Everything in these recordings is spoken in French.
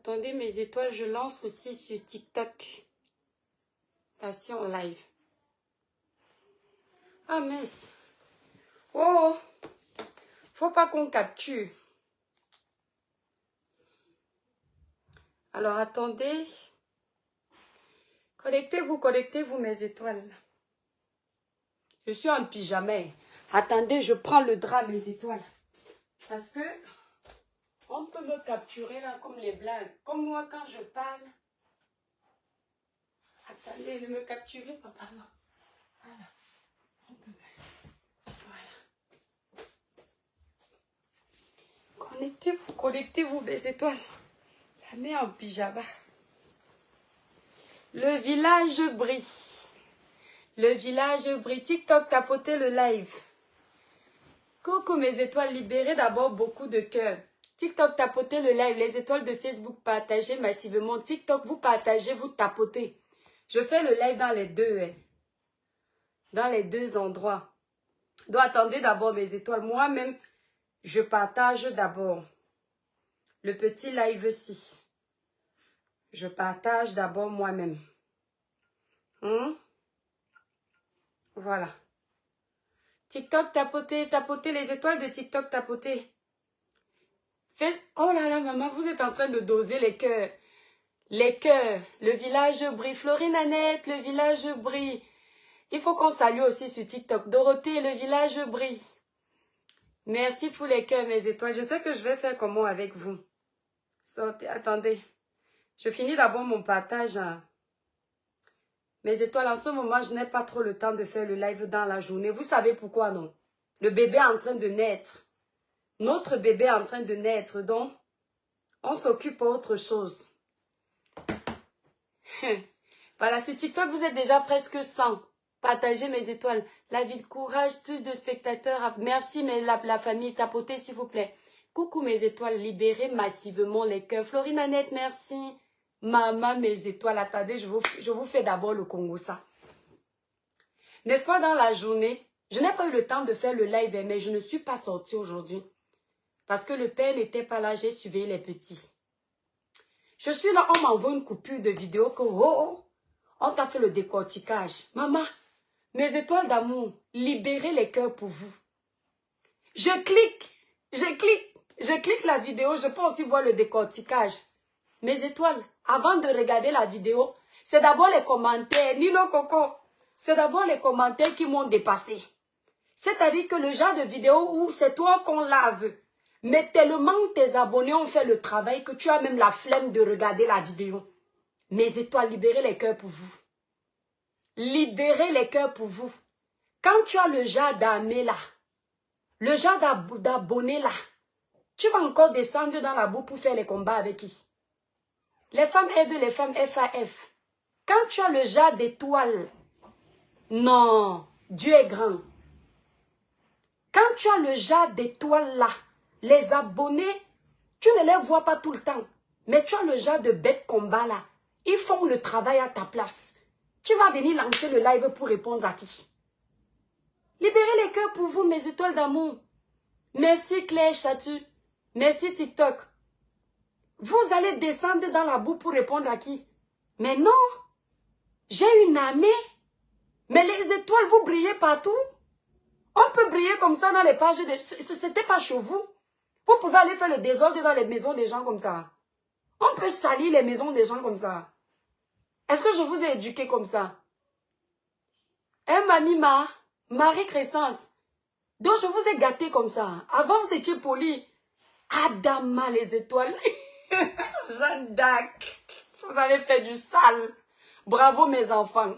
Attendez, mes étoiles, je lance aussi sur TikTok. Passion live. Ah mince. Oh, faut pas qu'on capture. Alors attendez. Connectez-vous mes étoiles. Je suis en pyjama. Attendez, je prends le drap, mes étoiles. Parce que on peut me capturer là comme les blancs. Comme moi quand je parle. Attendez, ne me capturez pas, pardon. Voilà. Voilà. Connectez-vous mes étoiles. La mets en pyjama. Le village brille. Le village brille. TikTok, tapotez le live. Coucou mes étoiles, libérez d'abord beaucoup de cœur. TikTok, tapotez le live. Les étoiles de Facebook, partagez massivement. TikTok, vous partagez, vous tapotez. Je fais le live dans les deux. Dans les deux endroits. Donc attendez d'abord mes étoiles. Moi-même, je partage d'abord. Le petit live-ci. Je partage d'abord moi-même. Voilà. TikTok, tapotez, tapotez. Les étoiles de TikTok, tapotez. Oh là là, maman, vous êtes en train de doser les cœurs. Les cœurs. Le village brille. Florine Annette, le village brille. Il faut qu'on salue aussi sur TikTok. Dorothée, le village brille. Merci pour les cœurs, mes étoiles. Je sais que je vais faire comment avec vous. Sortez, attendez. Je finis d'abord mon partage. Mes étoiles, en ce moment, je n'ai pas trop le temps de faire le live dans la journée. Vous savez pourquoi, non? Le bébé est en train de naître. Notre bébé est en train de naître, donc on s'occupe autre chose. Voilà, sur TikTok, vous êtes déjà presque 100. Partagez mes étoiles. La vie de courage, plus de spectateurs. Merci, mais la famille, tapotez s'il vous plaît. Coucou mes étoiles, libérez massivement les cœurs. Florine Annette, merci. Maman, mes étoiles, attendez, je vous fais d'abord le Congo ça. N'est-ce pas dans la journée, je n'ai pas eu le temps de faire le live, mais je ne suis pas sortie aujourd'hui. Parce que le père n'était pas là, j'ai suivi les petits. Je suis là, on m'envoie une coupure de vidéo que, on t'a fait le décortiquage. Maman, mes étoiles d'amour, libérez les cœurs pour vous. Je clique la vidéo, je peux aussi voir le décortiquage. Mes étoiles, avant de regarder la vidéo, c'est d'abord les commentaires, Nino Coco, c'est d'abord les commentaires qui m'ont dépassé. C'est-à-dire que le genre de vidéo où c'est toi qu'on lave, mais tellement tes abonnés ont fait le travail que tu as même la flemme de regarder la vidéo. Mes étoiles, libérez les cœurs pour vous. Libérez les cœurs pour vous. Quand tu as le genre d'armée là, le genre d'abonnés là, tu vas encore descendre dans la boue pour faire les combats avec qui? Les femmes aident les femmes FAF. Quand tu as le genre d'étoiles, non, Dieu est grand. Quand tu as le genre d'étoiles là, les abonnés, tu ne les vois pas tout le temps. Mais tu as le genre de bête combat là. Ils font le travail à ta place. Tu vas venir lancer le live pour répondre à qui? Libérez les cœurs pour vous, mes étoiles d'amour. Merci Claire Chatu. Merci TikTok. Vous allez descendre dans la boue pour répondre à qui? Mais non. J'ai une armée. Mais les étoiles, vous brillez partout. On peut briller comme ça dans les pages. C'était pas chez vous. Vous pouvez aller faire le désordre dans les maisons des gens comme ça. On peut salir les maisons des gens comme ça. Est-ce que je vous ai éduqué comme ça? Hein, mamie Marie-Crescence. Donc je vous ai gâté comme ça. Avant, vous étiez poli. Adama, les étoiles. Jeanne d'Arc. Vous avez fait du sale. Bravo, mes enfants.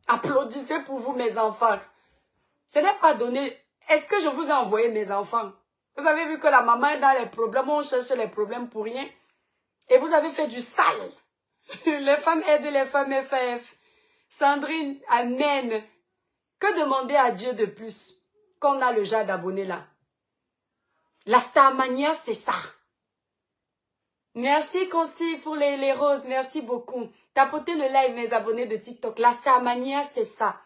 Applaudissez pour vous, mes enfants. Ce n'est pas donné. Est-ce que je vous ai envoyé mes enfants? Vous avez vu que la maman est dans les problèmes. On cherche les problèmes pour rien. Et vous avez fait du sale. Les femmes aident les femmes FF. Sandrine, amen. Que demander à Dieu de plus? Qu'on a le genre d'abonnés là. La Starmania, c'est ça. Merci Consti pour les roses. Merci beaucoup. Tapotez le live, mes abonnés de TikTok. La Starmania, c'est ça.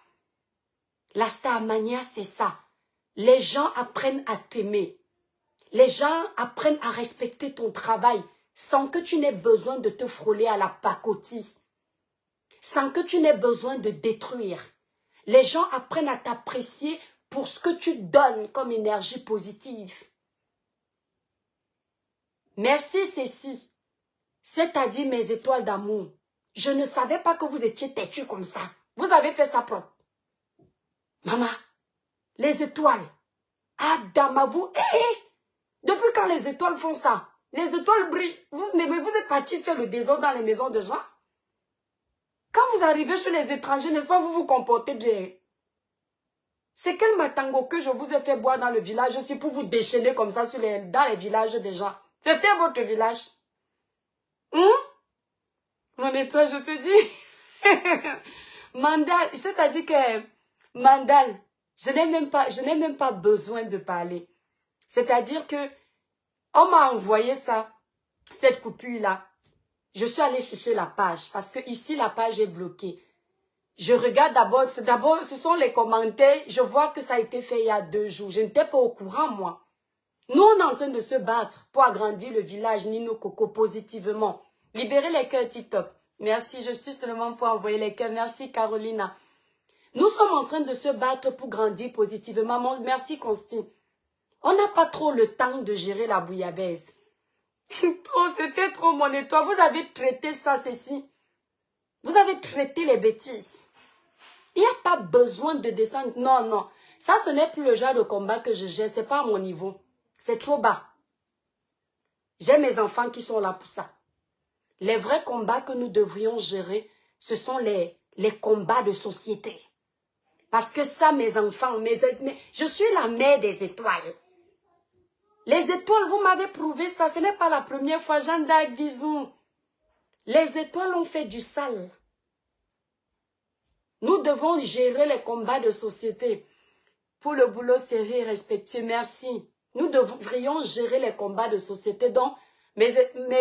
La Starmania, c'est ça. Les gens apprennent à t'aimer. Les gens apprennent à respecter ton travail. sans que tu n'aies besoin de te frôler à la pacotille, sans que tu n'aies besoin de détruire. Les gens apprennent à t'apprécier pour ce que tu donnes comme énergie positive. Merci Cécile, c'est-à-dire mes étoiles d'amour. Je ne savais pas que vous étiez têtus comme ça. Vous avez fait ça propre. Maman, les étoiles. Ah, dama, vous, depuis quand les étoiles font ça? Les étoiles brillent. Mais vous êtes parti faire le désordre dans les maisons de gens? Quand vous arrivez chez les étrangers, n'est-ce pas, vous vous comportez bien? C'est quel matango que je vous ai fait boire dans le village aussi pour vous déchaîner comme ça dans les villages des gens? C'était votre village. Mon étoile, je te dis. Mandal, c'est-à-dire que Mandal, je n'ai même pas besoin de parler. C'est-à-dire que on m'a envoyé ça, cette coupure-là. Je suis allée chercher la page parce que ici la page est bloquée. Je regarde d'abord, ce sont les commentaires. Je vois que ça a été fait il y a 2 jours. Je n'étais pas au courant, moi. Nous, on est en train de se battre pour agrandir le village Nino Coco positivement. Libérer les cœurs TikTok. Merci, je suis seulement pour envoyer les cœurs. Merci, Carolina. Nous sommes en train de se battre pour grandir positivement. Merci, Constine. On n'a pas trop le temps de gérer la bouillabaisse. C'était trop mon étoile. Vous avez traité ça, ceci. Vous avez traité les bêtises. Il n'y a pas besoin de descendre. Non, non. Ça, ce n'est plus le genre de combat que je gère. Ce n'est pas à mon niveau. C'est trop bas. J'ai mes enfants qui sont là pour ça. Les vrais combats que nous devrions gérer, ce sont les combats de société. Parce que ça, mes enfants, je suis la mère des étoiles. Les étoiles, vous m'avez prouvé ça. Ce n'est pas la première fois. Jeanne d'Arc, bisous. Les étoiles ont fait du sale. Nous devons gérer les combats de société. Pour le boulot sérieux et respectueux, merci. Nous devrions gérer les combats de société. Donc, mes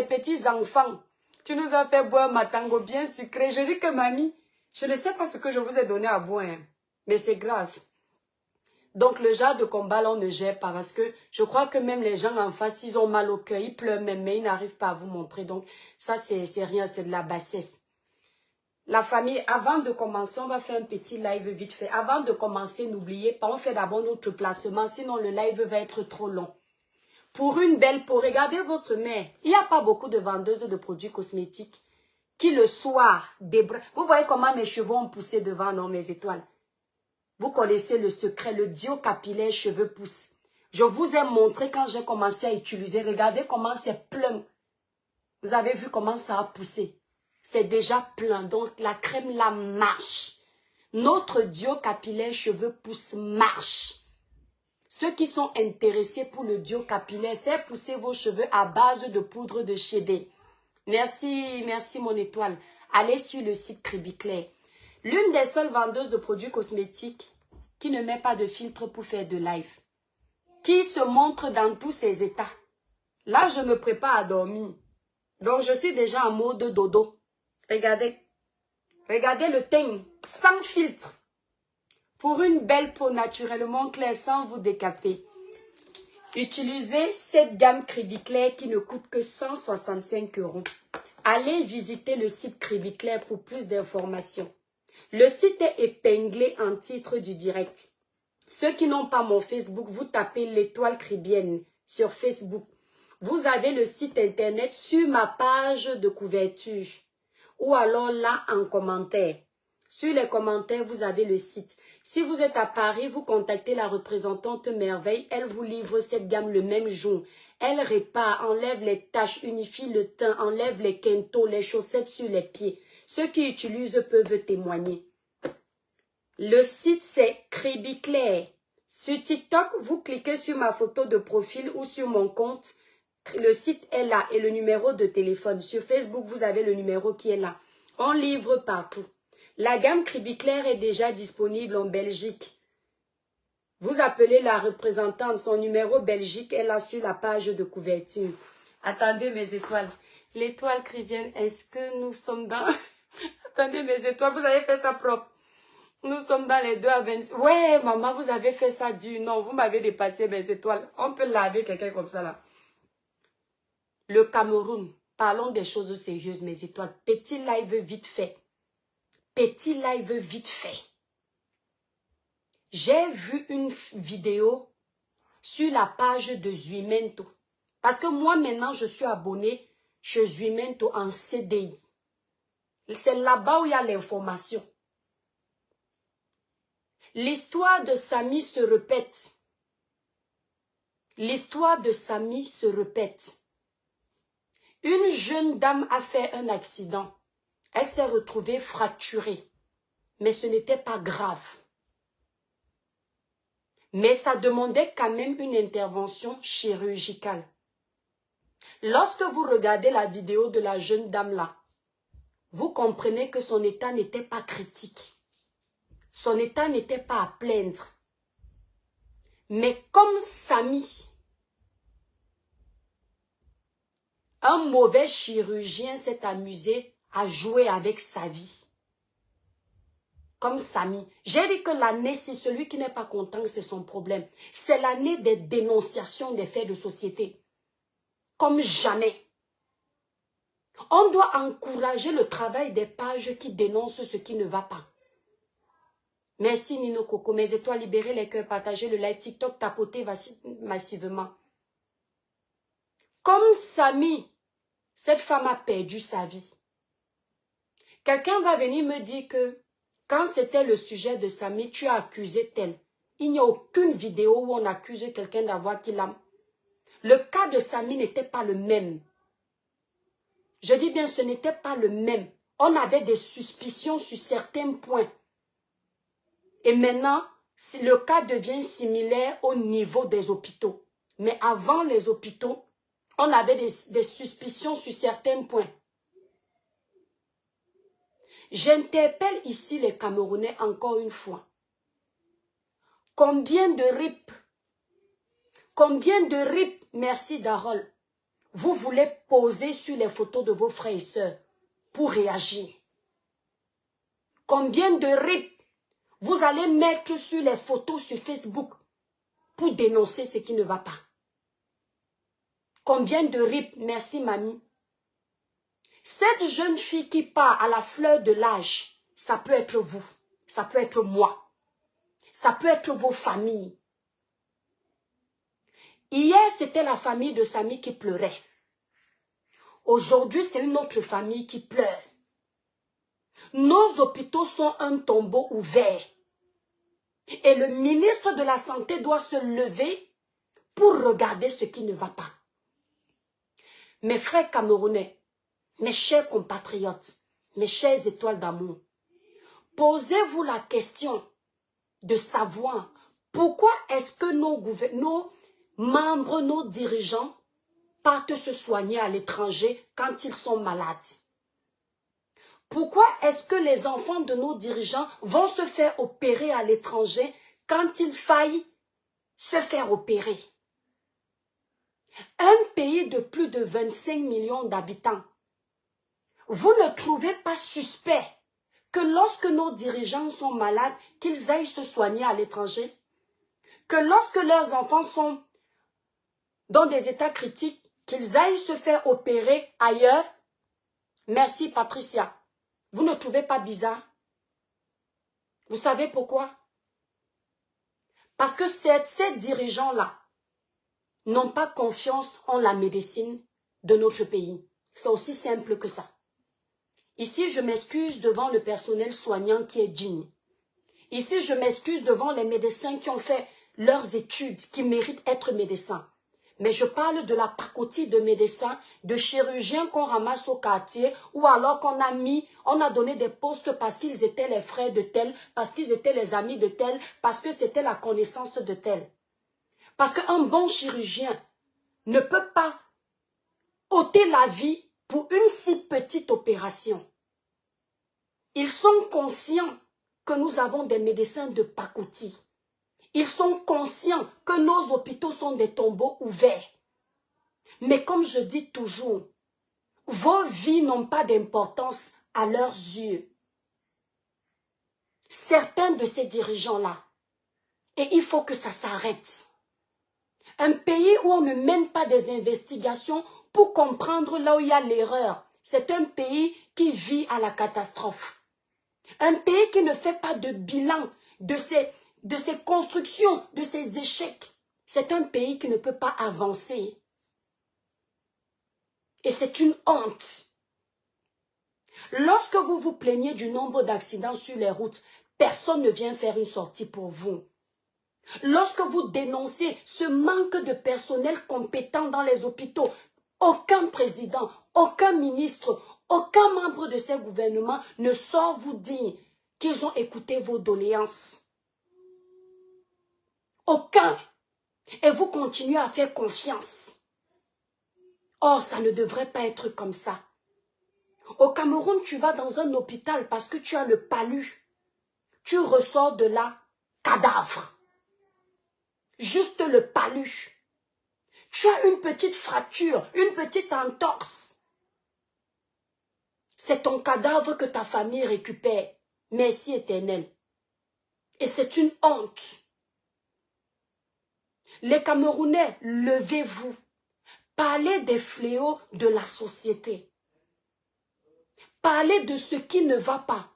petits-enfants, tu nous as fait boire ma tango bien sucré. Je dis que mamie, je ne sais pas ce que je vous ai donné à boire, hein, mais c'est grave. Donc, le genre de combat, là, on ne gère pas parce que je crois que même les gens en face, ils ont mal au cœur, ils pleurent même, mais ils n'arrivent pas à vous montrer. Donc, ça, c'est rien, c'est de la bassesse. La famille, avant de commencer, on va faire un petit live vite fait. Avant de commencer, n'oubliez pas, on fait d'abord notre placement, sinon le live va être trop long. Pour une belle peau, regardez votre mère. Il n'y a pas beaucoup de vendeuses de produits cosmétiques qui le soir, vous voyez comment mes cheveux ont poussé devant, non, mes étoiles. Vous connaissez le secret, le dio capillaire cheveux poussent. Je vous ai montré quand j'ai commencé à utiliser. Regardez comment c'est plein. Vous avez vu comment ça a poussé. C'est déjà plein. Donc, la crème là marche. Notre dio capillaire cheveux poussent marche. Ceux qui sont intéressés pour le dio capillaire, faites pousser vos cheveux à base de poudre de chébé. Merci, merci mon étoile. Allez sur le site Cribiclair. L'une des seules vendeuses de produits cosmétiques qui ne met pas de filtre pour faire de live. Qui se montre dans tous ses états. Là, je me prépare à dormir. Donc, je suis déjà en mode dodo. Regardez. Regardez le teint. Sans filtre. Pour une belle peau naturellement claire sans vous décaper. Utilisez cette gamme Cribiclair qui ne coûte que 165 €. Allez visiter le site Cribiclair pour plus d'informations. Le site est épinglé en titre du direct. Ceux qui n'ont pas mon Facebook, vous tapez l'étoile cribienne sur Facebook. Vous avez le site internet sur ma page de couverture. Ou alors là en commentaire. Sur les commentaires, vous avez le site. Si vous êtes à Paris, vous contactez la représentante Merveille. Elle vous livre cette gamme le même jour. Elle répare, enlève les taches, unifie le teint, enlève les quintos, les chaussettes sur les pieds. Ceux qui utilisent peuvent témoigner. Le site, c'est Cribiclair. Sur TikTok, vous cliquez sur ma photo de profil ou sur mon compte. Le site est là et le numéro de téléphone. Sur Facebook, vous avez le numéro qui est là. On livre partout. La gamme Cribiclair est déjà disponible en Belgique. Vous appelez la représentante. Son numéro Belgique est là sur la page de couverture. Attendez mes étoiles. L'étoile cribienne, est-ce que nous sommes dans... Attendez mes étoiles, vous avez fait ça propre. Nous sommes dans les 2 à 26. Ouais, maman, vous avez fait ça dur. Non, vous m'avez dépassé mes étoiles. On peut laver quelqu'un comme ça là. Le Cameroun. Parlons des choses sérieuses, mes étoiles. Petit live vite fait. Petit live vite fait. J'ai vu une vidéo sur la page de Zuimento. Parce que moi, maintenant, je suis abonnée chez Zuimento en CDI. C'est là-bas où il y a l'information. L'histoire de Samy se répète. L'histoire de Samy se répète. Une jeune dame a fait un accident. Elle s'est retrouvée fracturée. Mais ce n'était pas grave. Mais ça demandait quand même une intervention chirurgicale. Lorsque vous regardez la vidéo de la jeune dame là, vous comprenez que son état n'était pas critique. Son état n'était pas à plaindre. Mais comme Samy, un mauvais chirurgien s'est amusé à jouer avec sa vie. Comme Samy. J'ai dit que l'année, c'est celui qui n'est pas content, c'est son problème. C'est l'année des dénonciations des faits de société. Comme jamais. On doit encourager le travail des pages qui dénoncent ce qui ne va pas. Merci Nino Coco. Mes étoiles, libérez les cœurs, partagez le live TikTok, tapotez massivement. Comme Samy, cette femme a perdu sa vie. Quelqu'un va venir me dire que quand c'était le sujet de Samy, tu as accusé tel. Il n'y a aucune vidéo où on accuse quelqu'un d'avoir qu'il a. Le cas de Samy n'était pas le même. Je dis bien, ce n'était pas le même. On avait des suspicions sur certains points. Et maintenant, le cas devient similaire au niveau des hôpitaux. Mais avant les hôpitaux, on avait des suspicions sur certains points. J'interpelle ici les Camerounais encore une fois. Combien de RIP, merci Darol, vous voulez poser sur les photos de vos frères et sœurs pour réagir? Combien de RIP vous allez mettre sur les photos sur Facebook pour dénoncer ce qui ne va pas? Combien de RIP, merci mamie. Cette jeune fille qui part à la fleur de l'âge, ça peut être vous, ça peut être moi, ça peut être vos familles. Hier, c'était la famille de Samy qui pleurait. Aujourd'hui, c'est une autre famille qui pleure. Nos hôpitaux sont un tombeau ouvert. Et le ministre de la Santé doit se lever pour regarder ce qui ne va pas. Mes frères camerounais, mes chers compatriotes, mes chères étoiles d'amour, posez-vous la question de savoir pourquoi est-ce que nos membres, nos dirigeants partent se soigner à l'étranger quand ils sont malades. Pourquoi est-ce que les enfants de nos dirigeants vont se faire opérer à l'étranger quand il faille se faire opérer? Un pays de plus de 25 millions d'habitants, vous ne trouvez pas suspect que lorsque nos dirigeants sont malades, qu'ils aillent se soigner à l'étranger? Que lorsque leurs enfants sont dans des états critiques, qu'ils aillent se faire opérer ailleurs? Merci Patricia. Vous ne trouvez pas bizarre? Vous savez pourquoi? Parce que ces dirigeants-là n'ont pas confiance en la médecine de notre pays. C'est aussi simple que ça. Ici, je m'excuse devant le personnel soignant qui est digne. Ici, je m'excuse devant les médecins qui ont fait leurs études, qui méritent d'être médecins. Mais je parle de la pacotille de médecins, de chirurgiens qu'on ramasse au quartier, ou alors on a donné des postes parce qu'ils étaient les frères de tel, parce qu'ils étaient les amis de tel, parce que c'était la connaissance de tel. Parce qu'un bon chirurgien ne peut pas ôter la vie pour une si petite opération. Ils sont conscients que nous avons des médecins de pacotille. Ils sont conscients que nos hôpitaux sont des tombeaux ouverts. Mais comme je dis toujours, vos vies n'ont pas d'importance à leurs yeux. Certains de ces dirigeants-là, et il faut que ça s'arrête. Un pays où on ne mène pas des investigations pour comprendre là où il y a l'erreur. C'est un pays qui vit à la catastrophe. Un pays qui ne fait pas de bilan de ses constructions, de ses échecs. C'est un pays qui ne peut pas avancer. Et c'est une honte. Lorsque vous vous plaignez du nombre d'accidents sur les routes, personne ne vient faire une sortie pour vous. Lorsque vous dénoncez ce manque de personnel compétent dans les hôpitaux, aucun président, aucun ministre, aucun membre de ces gouvernements ne sort vous dire qu'ils ont écouté vos doléances. Aucun. Et vous continuez à faire confiance. Or, ça ne devrait pas être comme ça. Au Cameroun, tu vas dans un hôpital parce que tu as le palu. Tu ressors de là cadavre. Juste le palu. Tu as une petite fracture, une petite entorse. C'est ton cadavre que ta famille récupère. Merci éternel. Et c'est une honte. Les Camerounais, levez-vous. Parlez des fléaux de la société. Parlez de ce qui ne va pas.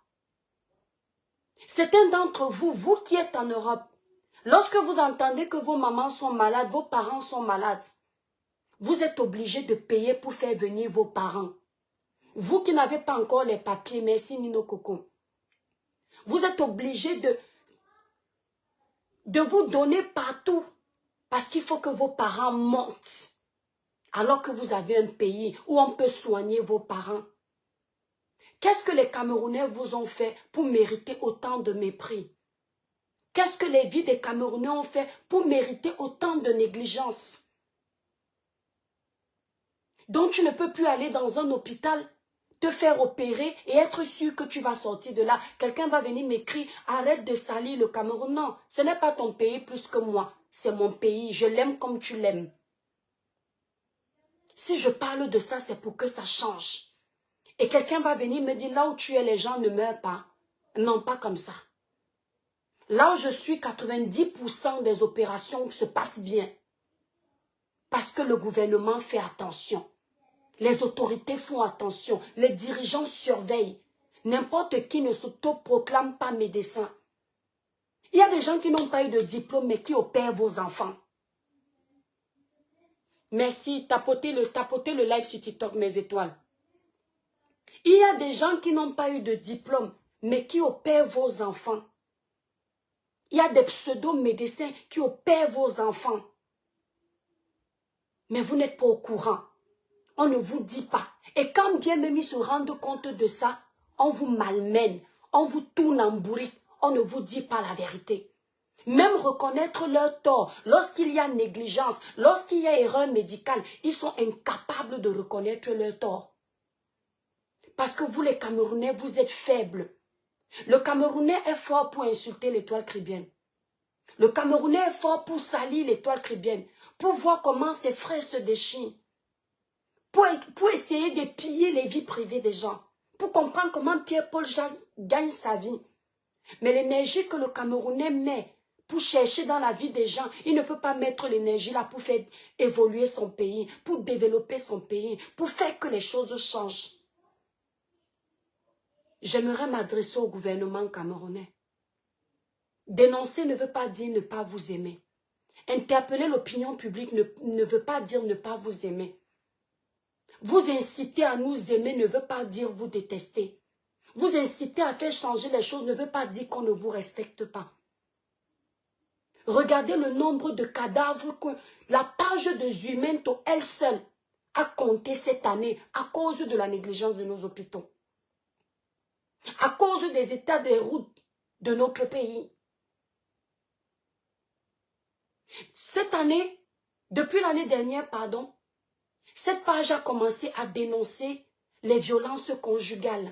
Certains d'entre vous, vous qui êtes en Europe, lorsque vous entendez que vos mamans sont malades, vos parents sont malades, vous êtes obligés de payer pour faire venir vos parents. Vous qui n'avez pas encore les papiers, merci Nino Coco. Vous êtes obligés de vous donner partout parce qu'il faut que vos parents montent. Alors que vous avez un pays où on peut soigner vos parents. Qu'est-ce que les Camerounais vous ont fait pour mériter autant de mépris? Qu'est-ce que les vies des Camerounais ont fait pour mériter autant de négligence? Donc tu ne peux plus aller dans un hôpital, te faire opérer et être sûr que tu vas sortir de là. Quelqu'un va venir m'écrire, arrête de salir le Cameroun. Non, ce n'est pas ton pays plus que moi. C'est mon pays, je l'aime comme tu l'aimes. Si je parle de ça, c'est pour que ça change. Et quelqu'un va venir me dire, là où tu es, les gens ne meurent pas. Non, pas comme ça. Là où je suis, 90% des opérations se passent bien. Parce que le gouvernement fait attention. Les autorités font attention. Les dirigeants surveillent. N'importe qui ne s'autoproclame pas médecin. Il y a des gens qui n'ont pas eu de diplôme, mais qui opèrent vos enfants. Merci, tapotez le live sur TikTok, mes étoiles. Il y a des gens qui n'ont pas eu de diplôme, mais qui opèrent vos enfants. Il y a des pseudo-médecins qui opèrent vos enfants. Mais vous n'êtes pas au courant. On ne vous dit pas. Et quand bien même ils se rendent compte de ça, on vous malmène, on vous tourne en bourrique, on ne vous dit pas la vérité. Même reconnaître leur tort, lorsqu'il y a négligence, lorsqu'il y a erreur médicale, ils sont incapables de reconnaître leur tort. Parce que vous les Camerounais, vous êtes faibles. Le Camerounais est fort pour insulter l'étoile chrétienne. Le Camerounais est fort pour salir l'étoile chrétienne. Pour voir comment ses frères se déchirent. Pour essayer de piller les vies privées des gens. Pour comprendre comment Pierre-Paul gagne sa vie. Mais l'énergie que le Camerounais met pour chercher dans la vie des gens, il ne peut pas mettre l'énergie là pour faire évoluer son pays, pour développer son pays, pour faire que les choses changent. J'aimerais m'adresser au gouvernement camerounais. Dénoncer ne veut pas dire ne pas vous aimer. Interpeller l'opinion publique ne veut pas dire ne pas vous aimer. Vous inciter à nous aimer ne veut pas dire vous détester. Vous inciter à faire changer les choses ne veut pas dire qu'on ne vous respecte pas. Regardez le nombre de cadavres que la page de Zumento, elle seule, a compté cette année à cause de la négligence de nos hôpitaux. À cause des états des routes de notre pays. Cette année, depuis l'année dernière, pardon, cette page a commencé à dénoncer les violences conjugales.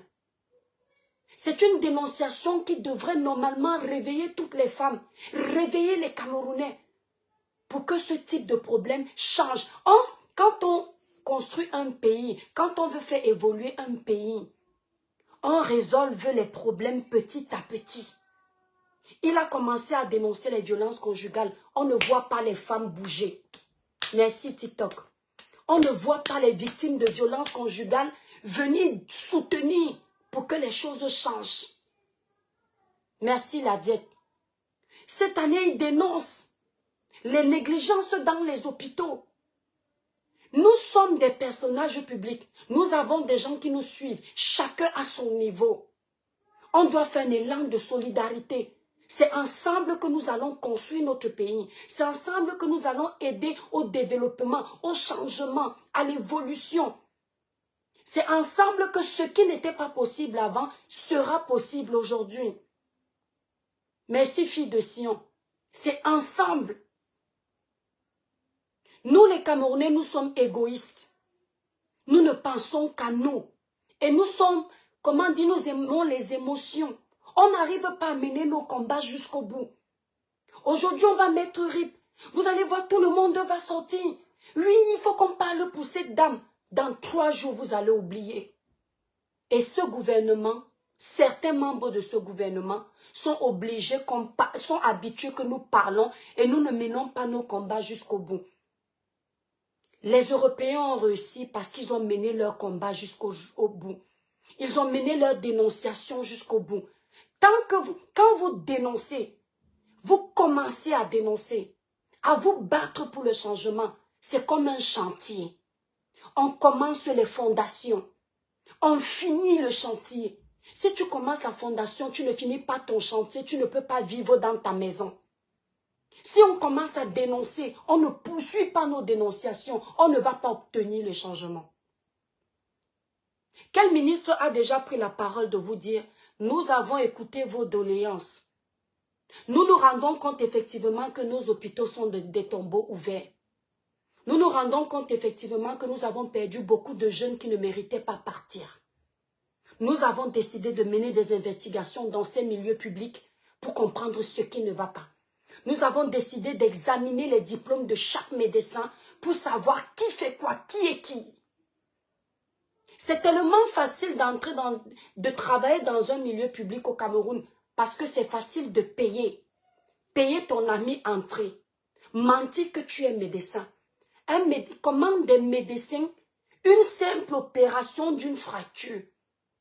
C'est une dénonciation qui devrait normalement réveiller toutes les femmes, réveiller les Camerounais, pour que ce type de problème change. Or, quand on construit un pays, quand on veut faire évoluer un pays, on résolve les problèmes petit à petit. Il a commencé à dénoncer les violences conjugales. On ne voit pas les femmes bouger. Merci TikTok. On ne voit pas les victimes de violences conjugales venir soutenir pour que les choses changent. Merci la diète. Cette année, ils dénoncent les négligences dans les hôpitaux. Nous sommes des personnages publics. Nous avons des gens qui nous suivent, chacun à son niveau. On doit faire un élan de solidarité. C'est ensemble que nous allons construire notre pays. C'est ensemble que nous allons aider au développement, au changement, à l'évolution. C'est ensemble que ce qui n'était pas possible avant sera possible aujourd'hui. Merci, filles de Sion. C'est ensemble. Nous, les Camerounais, nous sommes égoïstes. Nous ne pensons qu'à nous. Et nous sommes, comment dire, nous aimons les émotions. On n'arrive pas à mener nos combats jusqu'au bout. Aujourd'hui, on va mettre RIP. Vous allez voir, tout le monde va sortir. Oui, il faut qu'on parle pour cette dame. Dans 3 jours, vous allez oublier. Et ce gouvernement, certains membres de ce gouvernement sont obligés, sont habitués que nous parlons et nous ne menons pas nos combats jusqu'au bout. Les Européens ont réussi parce qu'ils ont mené leur combat jusqu'au bout. Ils ont mené leur dénonciation jusqu'au bout. Quand vous dénoncez, vous commencez à dénoncer, à vous battre pour le changement. C'est comme un chantier. On commence les fondations. On finit le chantier. Si tu commences la fondation, tu ne finis pas ton chantier, tu ne peux pas vivre dans ta maison. Si on commence à dénoncer, on ne poursuit pas nos dénonciations, on ne va pas obtenir le changement. Quel ministre a déjà pris la parole de vous dire, nous avons écouté vos doléances. Nous nous rendons compte effectivement que nos hôpitaux sont des tombeaux ouverts. Nous nous rendons compte effectivement que nous avons perdu beaucoup de jeunes qui ne méritaient pas partir. Nous avons décidé de mener des investigations dans ces milieux publics pour comprendre ce qui ne va pas. Nous avons décidé d'examiner les diplômes de chaque médecin pour savoir qui fait quoi, qui est qui. C'est tellement facile de travailler dans un milieu public au Cameroun parce que c'est facile de payer. Payer ton ami entrée. Mentir que tu es médecin. Comment des médecins, une simple opération d'une fracture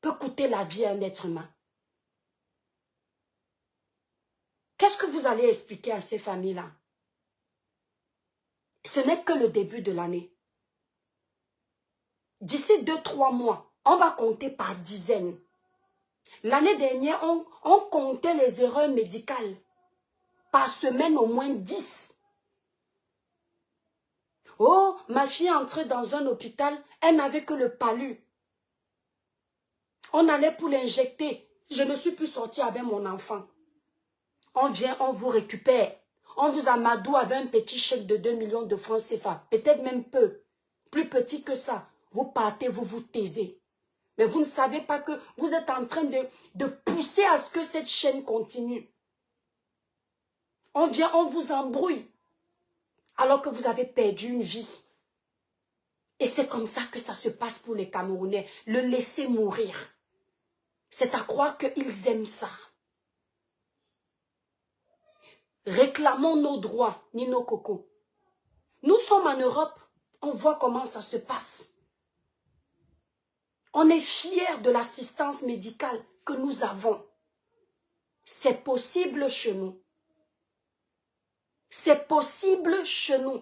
peut coûter la vie à un être humain. Qu'est-ce que vous allez expliquer à ces familles-là? Ce n'est que le début de l'année. D'ici 2-3 mois, on va compter par dizaines. L'année dernière, on comptait les erreurs médicales. Par semaine, au moins 10. Oh, ma fille est entrée dans un hôpital, elle n'avait que le palu. On allait pour l'injecter. Je ne suis plus sortie avec mon enfant. On vient, on vous récupère. On vous amadoue avec un petit chèque de 2 millions de francs CFA. Peut-être même peu. Plus petit que ça. Vous partez, vous vous taisez. Mais vous ne savez pas que vous êtes en train de pousser à ce que cette chaîne continue. On vient, on vous embrouille. Alors que vous avez perdu une vie. Et c'est comme ça que ça se passe pour les Camerounais. Le laisser mourir. C'est à croire qu'ils aiment ça. Réclamons nos droits, ni nos cocos. Nous sommes en Europe, on voit comment ça se passe. On est fiers de l'assistance médicale que nous avons. C'est possible chez nous. C'est possible chez nous.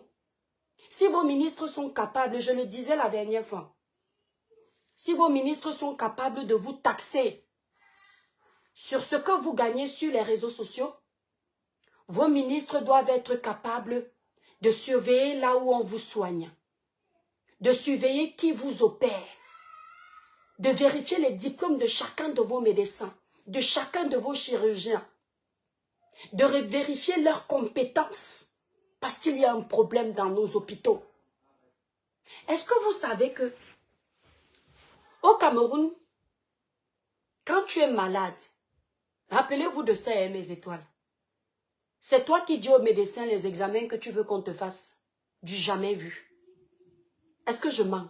Si vos ministres sont capables, je le disais la dernière fois, si vos ministres sont capables de vous taxer sur ce que vous gagnez sur les réseaux sociaux, vos ministres doivent être capables de surveiller là où on vous soigne, de surveiller qui vous opère, de vérifier les diplômes de chacun de vos médecins, de chacun de vos chirurgiens, de vérifier leurs compétences, parce qu'il y a un problème dans nos hôpitaux. Est-ce que vous savez que au Cameroun, quand tu es malade, rappelez-vous de ça, mes étoiles, c'est toi qui dis au médecin les examens que tu veux qu'on te fasse. Du jamais vu. Est-ce que je mens?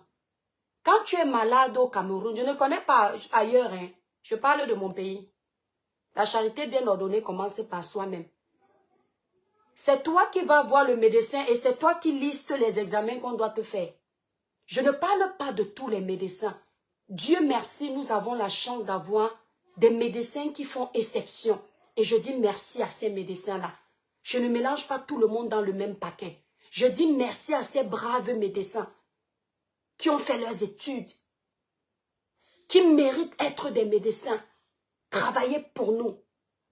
Quand tu es malade au Cameroun, je ne connais pas ailleurs, hein. Je parle de mon pays. La charité bien ordonnée commence par soi-même. C'est toi qui vas voir le médecin et c'est toi qui listes les examens qu'on doit te faire. Je ne parle pas de tous les médecins. Dieu merci, nous avons la chance d'avoir des médecins qui font exception. Et je dis merci à ces médecins-là. Je ne mélange pas tout le monde dans le même paquet. Je dis merci à ces braves médecins qui ont fait leurs études, qui méritent d'être des médecins, travailler pour nous.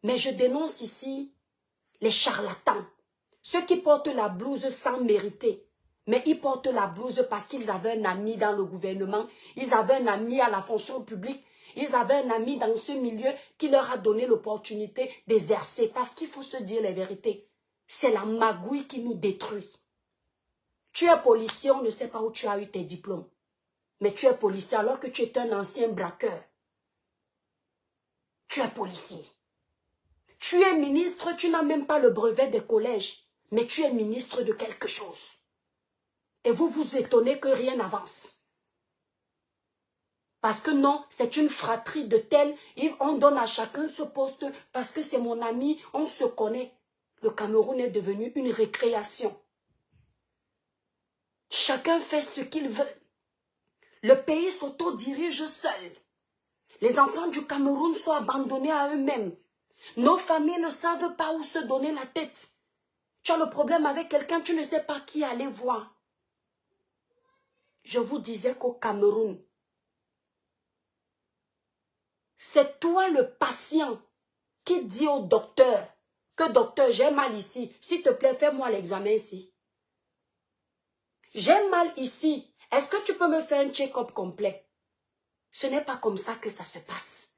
Mais je dénonce ici les charlatans, ceux qui portent la blouse sans mériter. Mais ils portent la blouse parce qu'ils avaient un ami dans le gouvernement, ils avaient un ami à la fonction publique, ils avaient un ami dans ce milieu qui leur a donné l'opportunité d'exercer. Parce qu'il faut se dire les vérités. C'est la magouille qui nous détruit. Tu es policier, on ne sait pas où tu as eu tes diplômes. Mais tu es policier alors que tu es un ancien braqueur. Tu es policier. Tu es ministre, tu n'as même pas le brevet des collèges. Mais tu es ministre de quelque chose. Et vous vous étonnez que rien n'avance. Parce que non, c'est une fratrie de tels. On donne à chacun ce poste parce que c'est mon ami, on se connaît. Le Cameroun est devenu une récréation. Chacun fait ce qu'il veut. Le pays s'autodirige seul. Les enfants du Cameroun sont abandonnés à eux-mêmes. Nos familles ne savent pas où se donner la tête. Tu as le problème avec quelqu'un, tu ne sais pas qui aller voir. Je vous disais qu'au Cameroun, c'est toi le patient qui dit au docteur que docteur, j'ai mal ici. S'il te plaît, fais-moi l'examen ici. J'ai mal ici. Est-ce que tu peux me faire un check-up complet? Ce n'est pas comme ça que ça se passe.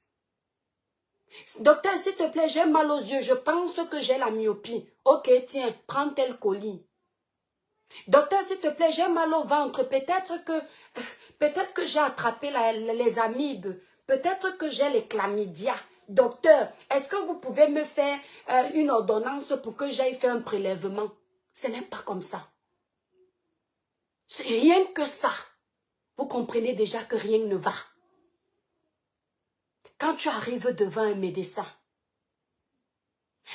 Docteur, s'il te plaît, j'ai mal aux yeux. Je pense que j'ai la myopie. Ok, tiens, prends tel colis. Docteur, s'il te plaît, j'ai mal au ventre. Peut-être que j'ai attrapé les amibes. Peut-être que j'ai les chlamydia. Docteur, est-ce que vous pouvez me faire une ordonnance pour que j'aille faire un prélèvement? Ce n'est pas comme ça. C'est rien que ça. Vous comprenez déjà que rien ne va. Quand tu arrives devant un médecin,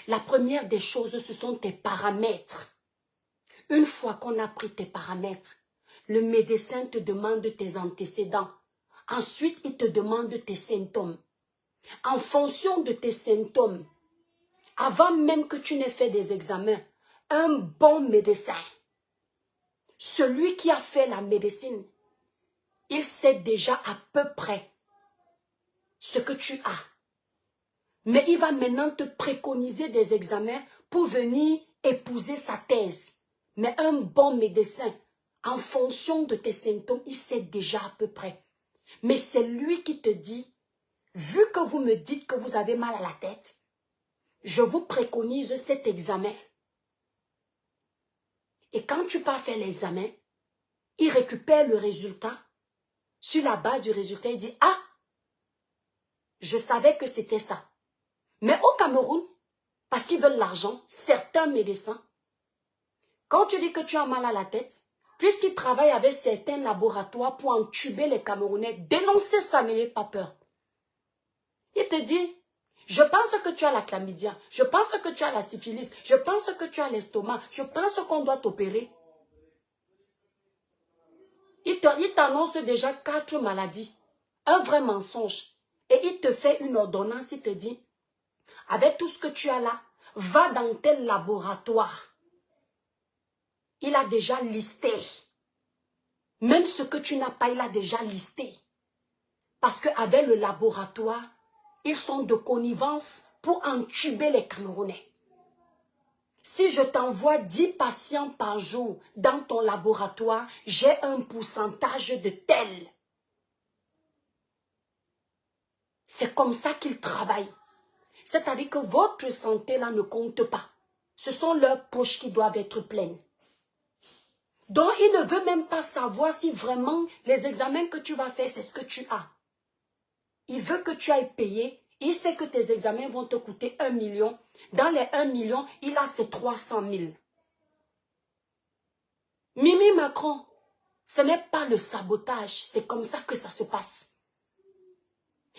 la première des choses, ce sont tes paramètres. Une fois qu'on a pris tes paramètres, le médecin te demande tes antécédents. Ensuite, il te demande tes symptômes. En fonction de tes symptômes, avant même que tu n'aies fait des examens, un bon médecin, celui qui a fait la médecine, il sait déjà à peu près ce que tu as. Mais il va maintenant te préconiser des examens pour venir épouser sa thèse. Mais un bon médecin, en fonction de tes symptômes, il sait déjà à peu près. Mais c'est lui qui te dit, vu que vous me dites que vous avez mal à la tête, je vous préconise cet examen. Et quand tu pars faire l'examen, il récupère le résultat. Sur la base du résultat, il dit, ah, je savais que c'était ça. Mais au Cameroun, parce qu'ils veulent l'argent, certains médecins, quand tu dis que tu as mal à la tête, puisqu'ils travaillent avec certains laboratoires pour entuber les Camerounais, dénoncer ça, n'ayez pas peur. Il te dit, je pense que tu as la chlamydia, je pense que tu as la syphilis, je pense que tu as l'estomac, je pense qu'on doit t'opérer. Il t'annonce déjà 4 maladies, un vrai mensonge. Et il te fait une ordonnance, il te dit, avec tout ce que tu as là, va dans tel laboratoire. Il a déjà listé. Même ce que tu n'as pas, il a déjà listé. Parce qu'avec le laboratoire, ils sont de connivence pour entuber les Camerounais. Si je t'envoie 10 patients par jour dans ton laboratoire, j'ai un pourcentage de tel. C'est comme ça qu'ils travaillent. C'est-à-dire que votre santé là ne compte pas. Ce sont leurs poches qui doivent être pleines. Donc, il ne veut même pas savoir si vraiment les examens que tu vas faire, c'est ce que tu as. Il veut que tu ailles payer. Il sait que tes examens vont te coûter 1 million. Dans les 1 million, il a ses 300 000. Mimi Macron, ce n'est pas le sabotage. C'est comme ça que ça se passe.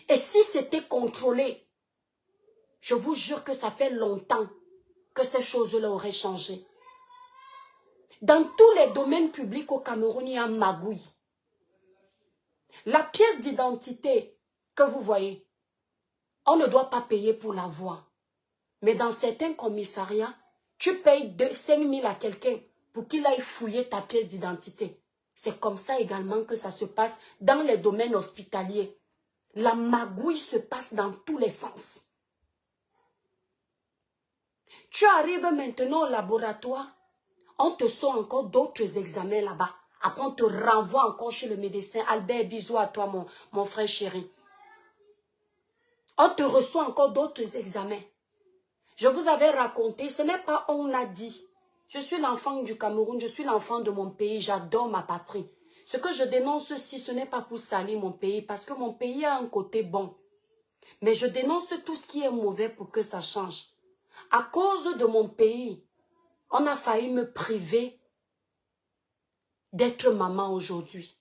Et si c'était contrôlé, je vous jure que ça fait longtemps que ces choses-là auraient changé. Dans tous les domaines publics au Cameroun, il y a magouille. La pièce d'identité que vous voyez, on ne doit pas payer pour la voir. Mais dans certains commissariats, tu payes 5 000 à quelqu'un pour qu'il aille fouiller ta pièce d'identité. C'est comme ça également que ça se passe dans les domaines hospitaliers. La magouille se passe dans tous les sens. Tu arrives maintenant au laboratoire, on te sort encore d'autres examens là-bas. Après, on te renvoie encore chez le médecin. Albert, bisous à toi, mon frère chéri. On te reçoit encore d'autres examens. Je vous avais raconté, ce n'est pas on a dit. Je suis l'enfant du Cameroun, je suis l'enfant de mon pays, j'adore ma patrie. Ce que je dénonce ici, ce n'est pas pour salir mon pays, parce que mon pays a un côté bon. Mais je dénonce tout ce qui est mauvais pour que ça change. À cause de mon pays, on a failli me priver d'être maman aujourd'hui.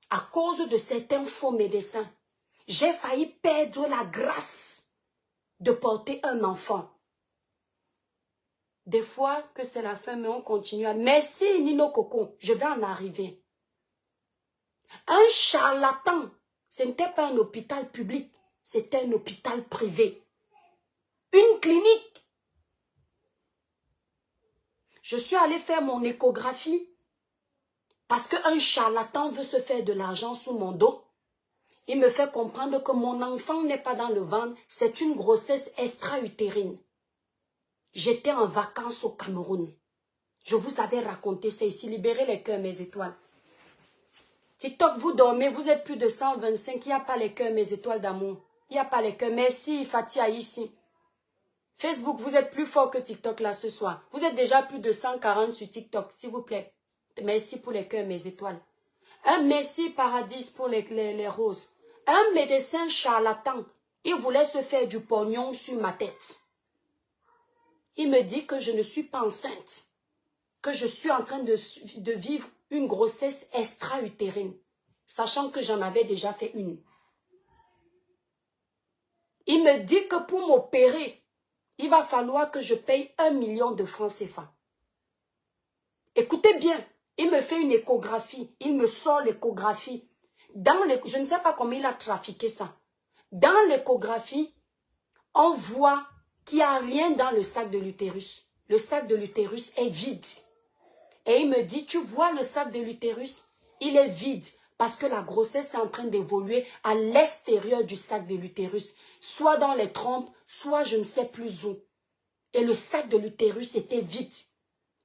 À cause de certains faux médecins, j'ai failli perdre la grâce de porter un enfant. Des fois que c'est la fin, mais on continue. Merci Nino Coco, je vais en arriver. Un charlatan, ce n'était pas un hôpital public, c'était un hôpital privé. Une clinique. Je suis allée faire mon échographie parce qu'un charlatan veut se faire de l'argent sous mon dos. Il me fait comprendre que mon enfant n'est pas dans le ventre, c'est une grossesse extra-utérine. J'étais en vacances au Cameroun. Je vous avais raconté ça ici, libérez les cœurs, mes étoiles. TikTok, vous dormez, vous êtes plus de 125, il n'y a pas les cœurs, mes étoiles d'amour. Il n'y a pas les cœurs. Merci Fatia ici. Facebook, vous êtes plus fort que TikTok là ce soir. Vous êtes déjà plus de 140 sur TikTok, s'il vous plaît. Merci pour les cœurs, mes étoiles. Un merci paradis pour les roses. Un médecin charlatan, il voulait se faire du pognon sur ma tête. Il me dit que je ne suis pas enceinte, que je suis en train de vivre une grossesse extra-utérine, sachant que j'en avais déjà fait une. Il me dit que pour m'opérer, il va falloir que je paye 1 million de francs CFA. Écoutez bien, il me fait une échographie, il me sort l'échographie. Je ne sais pas comment il a trafiqué ça. Dans l'échographie, on voit qu'il n'y a rien dans le sac de l'utérus. Le sac de l'utérus est vide. Et il me dit, tu vois le sac de l'utérus, il est vide parce que la grossesse est en train d'évoluer à l'extérieur du sac de l'utérus, soit dans les trompes, soit je ne sais plus où. Et le sac de l'utérus était vide.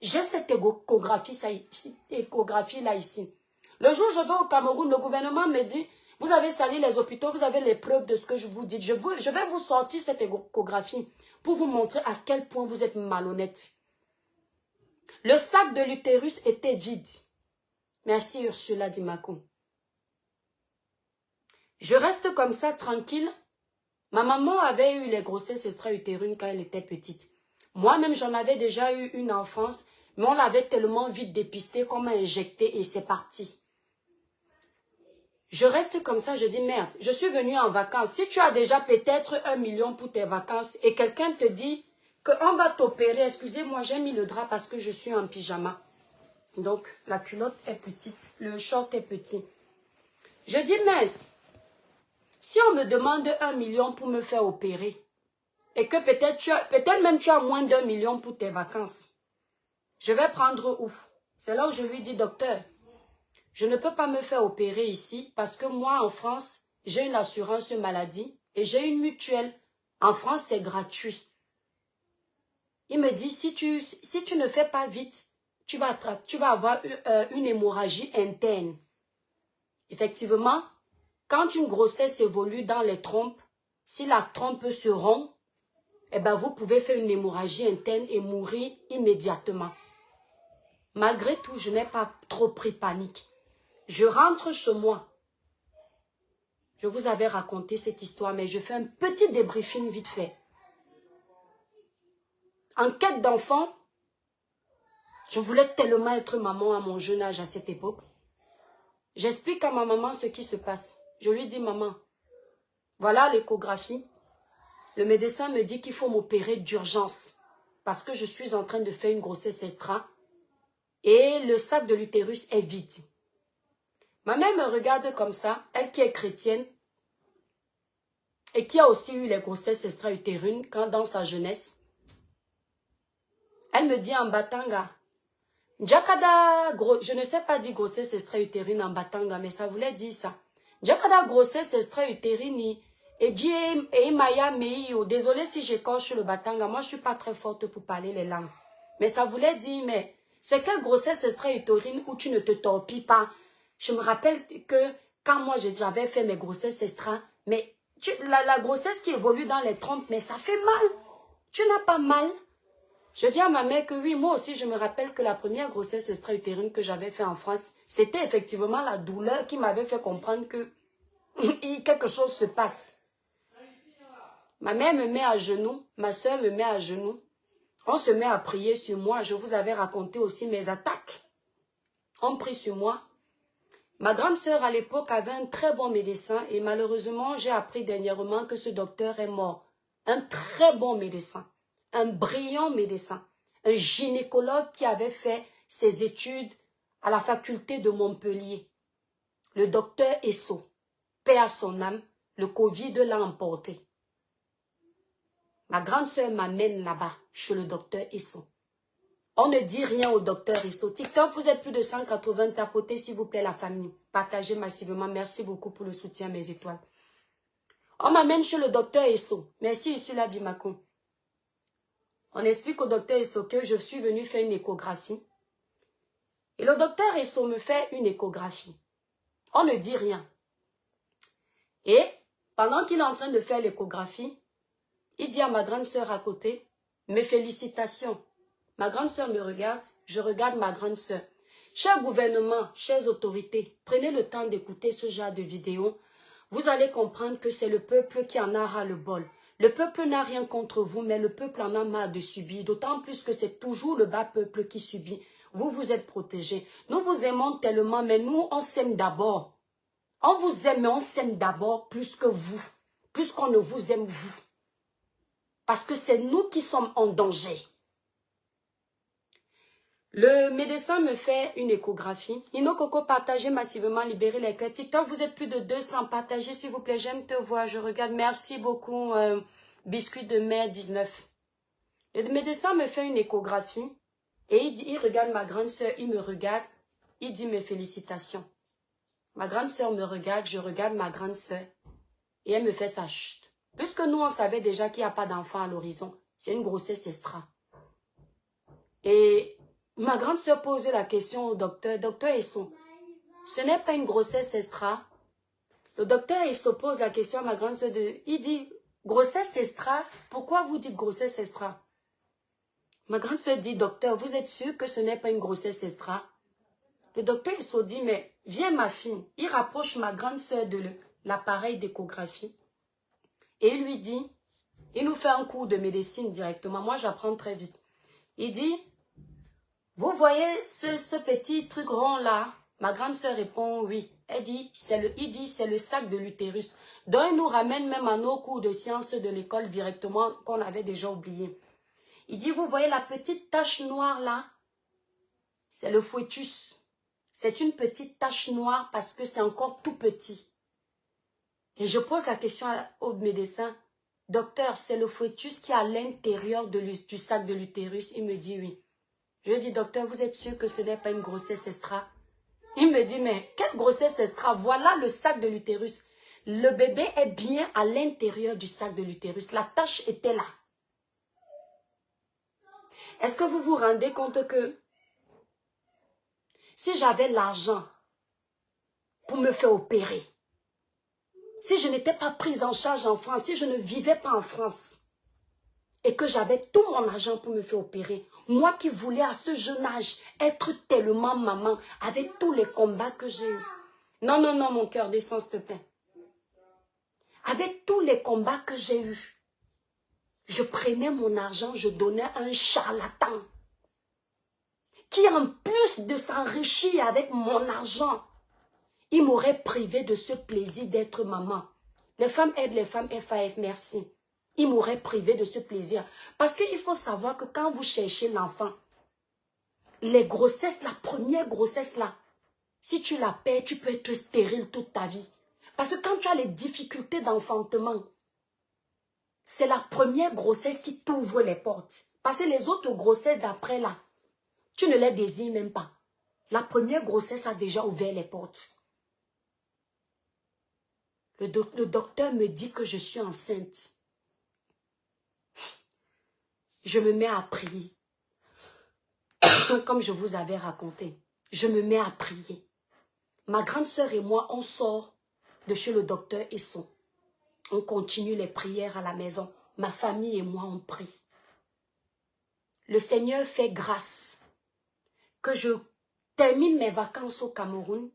J'ai cette échographie là ici. Le jour où je vais au Cameroun, le gouvernement me dit, vous avez sali les hôpitaux, vous avez les preuves de ce que je vous dis. Je vais vous sortir cette échographie pour vous montrer à quel point vous êtes malhonnête. Le sac de l'utérus était vide. Merci Ursula Dimako. Je reste comme ça tranquille. Ma maman avait eu les grossesses extra-utérines quand elle était petite. Moi-même, j'en avais déjà eu une enfance, mais on l'avait tellement vite dépistée qu'on m'a injecté et c'est parti. Je reste comme ça, je dis merde, je suis venue en vacances. Si tu as déjà peut-être 1 million pour tes vacances et quelqu'un te dit qu'on va t'opérer, excusez-moi, j'ai mis le drap parce que je suis en pyjama. Donc, la culotte est petite, le short est petit. Je dis mince, si on me demande 1 million pour me faire opérer, et que peut-être même tu as moins d'1 million pour tes vacances, je vais prendre où? C'est là où je lui dis, docteur, je ne peux pas me faire opérer ici parce que moi, en France, j'ai une assurance maladie et j'ai une mutuelle. En France, c'est gratuit. Il me dit, si tu ne fais pas vite, tu vas avoir une hémorragie interne. Effectivement, quand une grossesse évolue dans les trompes, si la trompe se rompt, eh ben vous pouvez faire une hémorragie interne et mourir immédiatement. Malgré tout, je n'ai pas trop pris panique. Je rentre chez moi. Je vous avais raconté cette histoire, mais je fais un petit débriefing vite fait. En quête d'enfant, je voulais tellement être maman à mon jeune âge à cette époque. J'explique à ma maman ce qui se passe. Je lui dis, maman, voilà l'échographie. Le médecin me dit qu'il faut m'opérer d'urgence parce que je suis en train de faire une grossesse extra et le sac de l'utérus est vide. Ma mère me regarde comme ça, elle qui est chrétienne, et qui a aussi eu les grossesses extra-utérines quand dans sa jeunesse. Elle me dit en batanga, Jakada, je ne sais pas dire grossesse extra-utérine en batanga, mais ça voulait dire ça. Jakada grossesse extra-utérine, et dit, et maya meio, désolé si j'écorche le batanga, moi je suis pas très forte pour parler les langues. Mais ça voulait dire, mais c'est quelle grossesse extra-utérine où tu ne te torpilles pas? Je me rappelle que quand moi j'avais fait mes grossesses extra, mais la grossesse qui évolue dans les trompes, mais ça fait mal. Tu n'as pas mal? Je dis à ma mère que oui, moi aussi je me rappelle que la première grossesse extra-utérine que j'avais fait en France, c'était effectivement la douleur qui m'avait fait comprendre que quelque chose se passe. Ma mère me met à genoux, ma soeur me met à genoux. On se met à prier sur moi. Je vous avais raconté aussi mes attaques. On prie sur moi. Ma grande sœur à l'époque avait un très bon médecin et malheureusement, j'ai appris dernièrement que ce docteur est mort. Un très bon médecin, un brillant médecin, un gynécologue qui avait fait ses études à la faculté de Montpellier. Le docteur Esso, paix à son âme, le Covid l'a emporté. Ma grande sœur m'amène là-bas, chez le docteur Esso. On ne dit rien au docteur Esso. TikTok, vous êtes plus de 180, tapotez s'il vous plaît la famille. Partagez massivement, merci beaucoup pour le soutien, mes étoiles. On m'amène chez le docteur Esso. Merci, ici la Bimako. On explique au docteur Esso que je suis venue faire une échographie. Et le docteur Esso me fait une échographie. On ne dit rien. Et pendant qu'il est en train de faire l'échographie, il dit à ma grande sœur à côté, mes félicitations. Ma grande sœur me regarde, je regarde ma grande sœur. Chers gouvernements, chères autorités, prenez le temps d'écouter ce genre de vidéo. Vous allez comprendre que c'est le peuple qui en a ras le bol. Le peuple n'a rien contre vous, mais le peuple en a marre de subir. D'autant plus que c'est toujours le bas peuple qui subit. Vous, vous êtes protégés. Nous vous aimons tellement, mais nous, on s'aime d'abord. On vous aime, mais on s'aime d'abord plus que vous. Plus qu'on ne vous aime vous. Parce que c'est nous qui sommes en danger. Le médecin me fait une échographie. Ino Coco, partagez massivement, libérez les cœurs. TikTok, vous êtes plus de 200. Partagez s'il vous plaît. J'aime te voir. Je regarde. Merci beaucoup, Biscuit de mai 19. Le médecin me fait une échographie. Et il regarde ma grande sœur. Il me regarde. Il dit mes félicitations. Ma grande sœur me regarde. Je regarde ma grande sœur. Et elle me fait sa chute. Puisque nous, on savait déjà qu'il n'y a pas d'enfant à l'horizon. C'est une grossesse extra. Et ma grande sœur pose la question au docteur. Docteur Esso, ce n'est pas une grossesse extra. Le docteur Esso pose la question à ma grande sœur. Il dit, grossesse extra, pourquoi vous dites grossesse extra? Ma grande sœur dit, docteur, vous êtes sûr que ce n'est pas une grossesse extra? Le docteur Esso dit, mais viens ma fille. Il rapproche ma grande sœur de l'appareil d'échographie. Et il lui dit, il nous fait un cours de médecine directement. Moi, j'apprends très vite. Il dit, vous voyez ce petit truc rond là? Ma grande sœur répond oui. Elle dit, il dit, c'est le sac de l'utérus. Donc, il nous ramène même à nos cours de sciences de l'école directement qu'on avait déjà oublié. Il dit, vous voyez la petite tache noire là? C'est le fœtus. C'est une petite tache noire parce que c'est encore tout petit. Et je pose la question au médecin. Docteur, c'est le fœtus qui est à l'intérieur du sac de l'utérus. Il me dit oui. Je lui dis, docteur, vous êtes sûr que ce n'est pas une grossesse extra? Il me dit, mais quelle grossesse extra? Voilà le sac de l'utérus. Le bébé est bien à l'intérieur du sac de l'utérus. La tache était là. Est-ce que vous vous rendez compte que si j'avais l'argent pour me faire opérer, si je n'étais pas prise en charge en France, si je ne vivais pas en France, et que j'avais tout mon argent pour me faire opérer, moi qui voulais à ce jeune âge être tellement maman, avec tous les combats que j'ai eus. Non, non, non, mon cœur, descend, s'il te plaît. Avec tous les combats que j'ai eus, je prenais mon argent, je donnais à un charlatan qui, en plus de s'enrichir avec mon argent, il m'aurait privé de ce plaisir d'être maman. Les femmes aident les femmes, FAF, merci. Il m'aurait privé de ce plaisir. Parce qu'il faut savoir que quand vous cherchez l'enfant, les grossesses, la première grossesse là, Si tu la perds, tu peux être stérile toute ta vie. Parce que quand tu as les difficultés d'enfantement, c'est la première grossesse qui t'ouvre les portes. Parce que les autres grossesses d'après là, tu ne les désires même pas. La première grossesse a déjà ouvert les portes. Le docteur me dit que je suis enceinte. Je me mets à prier. Comme je vous avais raconté. Je me mets à prier. Ma grande sœur et moi, on sort de chez le docteur Esson. On continue les prières à la maison. Ma famille et moi, on prie. Le Seigneur fait grâce que je termine mes vacances au Cameroun.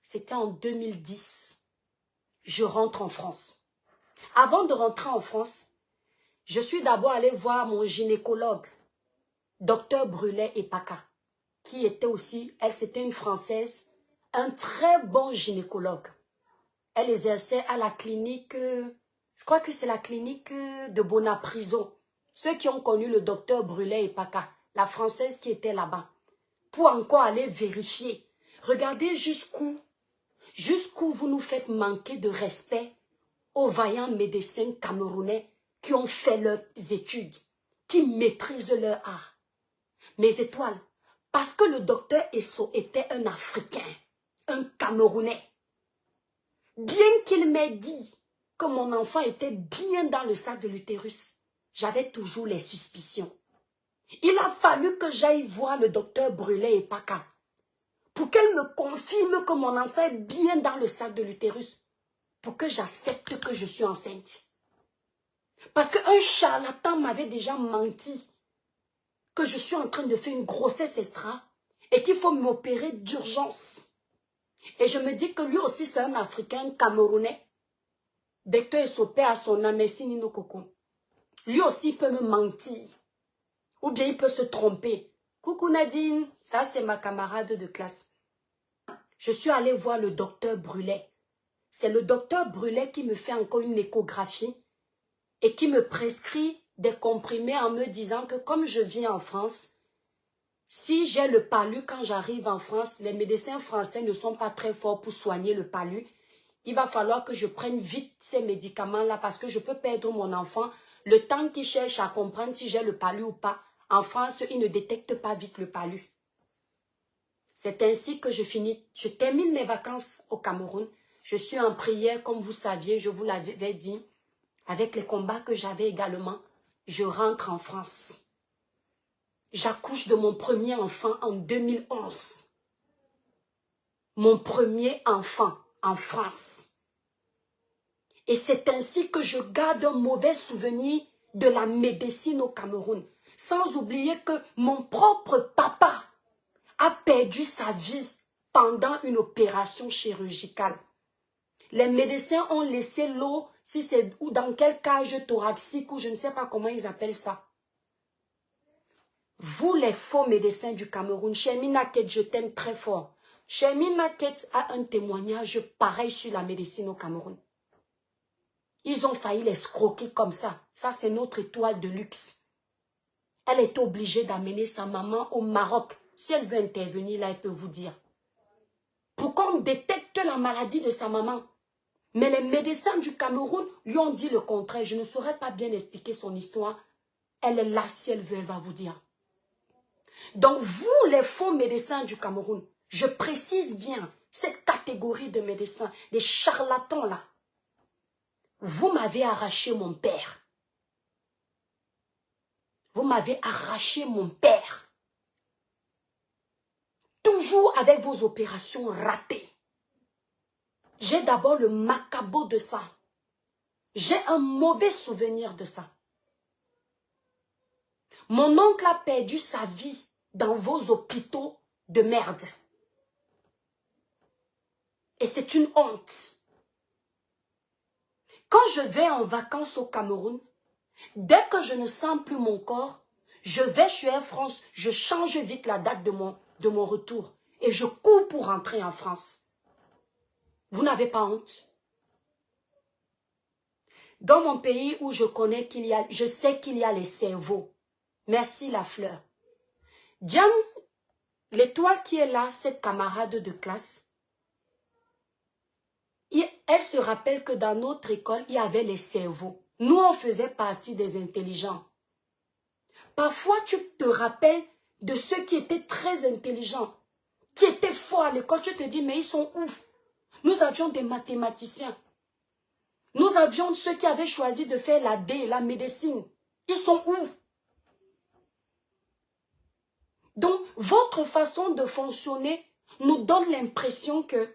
C'était en 2010. Je rentre en France. Avant de rentrer en France, je suis d'abord allée voir mon gynécologue, docteur Brulet Epaka, qui était aussi, elle c'était une Française, un très bon gynécologue. Elle exerçait à la clinique, je crois que c'est la clinique de Bonaprison. Ceux qui ont connu le docteur Brulet Epaka, la Française qui était là-bas, pour encore aller vérifier. Regardez jusqu'où vous nous faites manquer de respect aux vaillants médecins camerounais qui ont fait leurs études, qui maîtrisent leur art. Mes étoiles, parce que le docteur Esso était un Africain, un Camerounais, bien qu'il m'ait dit que mon enfant était bien dans le sac de l'utérus, j'avais toujours les suspicions. Il a fallu que j'aille voir le docteur Brulet Epaka pour qu'elle me confirme que mon enfant est bien dans le sac de l'utérus, pour que j'accepte que je suis enceinte. Parce qu'un charlatan m'avait déjà menti que je suis en train de faire une grossesse extra et qu'il faut m'opérer d'urgence. Et je me dis que lui aussi c'est un Africain Camerounais. Docteur Essopé à son âme, merci Nino Coco. Lui aussi il peut me mentir. Ou bien il peut se tromper. Coucou Nadine, ça c'est ma camarade de classe. Je suis allée voir le docteur Brulet. C'est le docteur Brulet qui me fait encore une échographie et qui me prescrit des comprimés en me disant que comme je viens en France, si j'ai le palu quand j'arrive en France, les médecins français ne sont pas très forts pour soigner le palu. Il va falloir que je prenne vite ces médicaments-là parce que je peux perdre mon enfant. Le temps qu'il cherche à comprendre si j'ai le palu ou pas, en France, ils ne détectent pas vite le palu. C'est ainsi que je termine mes vacances au Cameroun. Je suis en prière, comme vous saviez, je vous l'avais dit. Avec les combats que j'avais également, je rentre en France. J'accouche de mon premier enfant en 2011. Mon premier enfant en France. Et c'est ainsi que je garde un mauvais souvenir de la médecine au Cameroun. Sans oublier que mon propre papa a perdu sa vie pendant une opération chirurgicale. Les médecins ont laissé l'eau, si c'est ou dans quelle cage thoracique, ou je ne sais pas comment ils appellent ça. Vous les faux médecins du Cameroun, Chemina Ket, je t'aime très fort. Chemina Ket a un témoignage pareil sur la médecine au Cameroun. Ils ont failli l'escroquer comme ça. Ça, c'est notre étoile de luxe. Elle est obligée d'amener sa maman au Maroc. Si elle veut intervenir, là, elle peut vous dire. Pourquoi on détecte la maladie de sa maman? Mais les médecins du Cameroun lui ont dit le contraire. Je ne saurais pas bien expliquer son histoire. Elle est là, si elle veut, elle va vous dire. Donc, vous, les faux médecins du Cameroun, je précise bien cette catégorie de médecins, des charlatans là. Vous m'avez arraché mon père. Vous m'avez arraché mon père. Toujours avec vos opérations ratées. J'ai d'abord le macabre de ça. J'ai un mauvais souvenir de ça. Mon oncle a perdu sa vie dans vos hôpitaux de merde. Et c'est une honte. Quand je vais en vacances au Cameroun, dès que je ne sens plus mon corps, je vais chez Air France, je change vite la date de mon retour et je cours pour rentrer en France. Vous n'avez pas honte? Dans mon pays où je sais qu'il y a les cerveaux. Merci la fleur. Diane, L'étoile qui est là, cette camarade de classe, elle se rappelle que dans notre école, il y avait les cerveaux. Nous, on faisait partie des intelligents. Parfois, tu te rappelles de ceux qui étaient très intelligents, qui étaient forts à l'école. Tu te dis, mais ils sont où? Nous avions des mathématiciens. Nous avions ceux qui avaient choisi de faire la D, la médecine. Ils sont où? Donc, votre façon de fonctionner nous donne l'impression que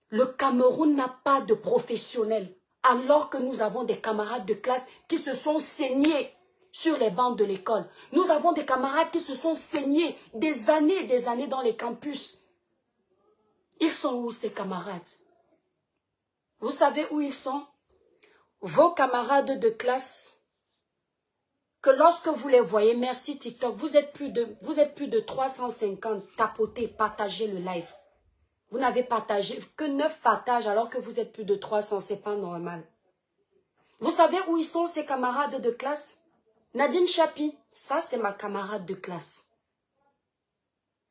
le Cameroun n'a pas de professionnels, alors que nous avons des camarades de classe qui se sont saignés sur les bancs de l'école. Nous avons des camarades qui se sont saignés des années et des années dans les campus. Ils sont où ces camarades? Vous savez où ils sont? Vos camarades de classe, que lorsque vous les voyez, merci TikTok, vous êtes plus de 350, tapotez, partagez le live. Vous n'avez partagé que 9 partages alors que vous êtes plus de 300, c'est pas normal. Vous savez où ils sont ces camarades de classe? Nadine Chapi, ça c'est ma camarade de classe.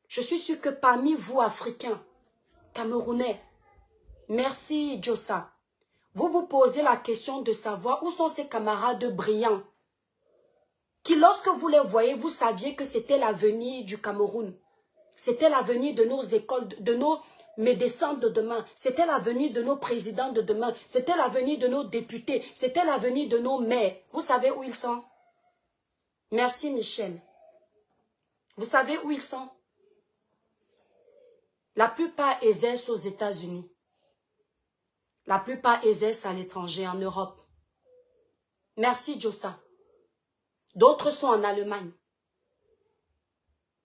Je suis sûre que parmi vous Africains, Camerounais, merci Jossa, vous vous posez la question de savoir où sont ces camarades brillants qui lorsque vous les voyez, vous saviez que c'était l'avenir du Cameroun. C'était l'avenir de nos écoles, de nos médecins de demain. C'était l'avenir de nos présidents de demain. C'était l'avenir de nos députés. C'était l'avenir de nos maires. Vous savez où ils sont? Merci Michel. Vous savez où ils sont? La plupart exercent aux États-Unis. La plupart exercent à l'étranger, en Europe. Merci Jossa. D'autres sont en Allemagne.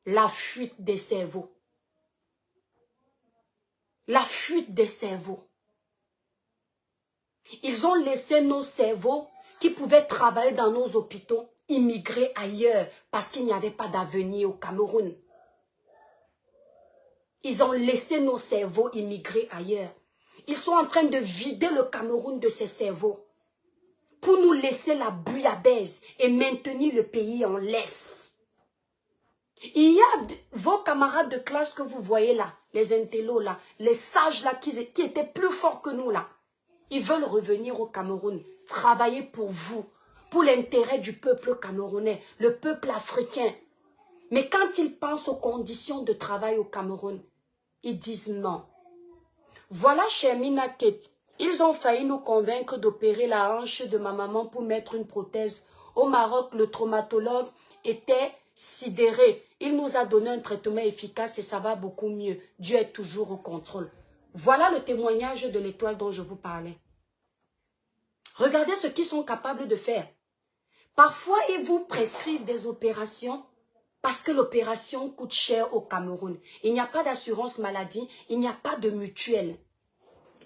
La fuite des cerveaux. La fuite des cerveaux. Ils ont laissé nos cerveaux qui pouvaient travailler dans nos hôpitaux immigrer ailleurs parce qu'il n'y avait pas d'avenir au Cameroun. Ils ont laissé nos cerveaux immigrer ailleurs. Ils sont en train de vider le Cameroun de ses cerveaux pour nous laisser la bouillabaisse et maintenir le pays en laisse. Il y a vos camarades de classe que vous voyez là, les intellos là, les sages là qui étaient plus forts que nous là. Ils veulent revenir au Cameroun, travailler pour vous, pour l'intérêt du peuple camerounais, le peuple africain. Mais quand ils pensent aux conditions de travail au Cameroun, ils disent non. Voilà chez Mina Kate, ils ont failli nous convaincre d'opérer la hanche de ma maman pour mettre une prothèse. Au Maroc, le traumatologue était sidéré. Il nous a donné un traitement efficace et ça va beaucoup mieux. Dieu est toujours au contrôle. Voilà le témoignage de l'étoile dont je vous parlais. Regardez ce qu'ils sont capables de faire. Parfois, ils vous prescrivent des opérations parce que l'opération coûte cher au Cameroun. Il n'y a pas d'assurance maladie, il n'y a pas de mutuelle.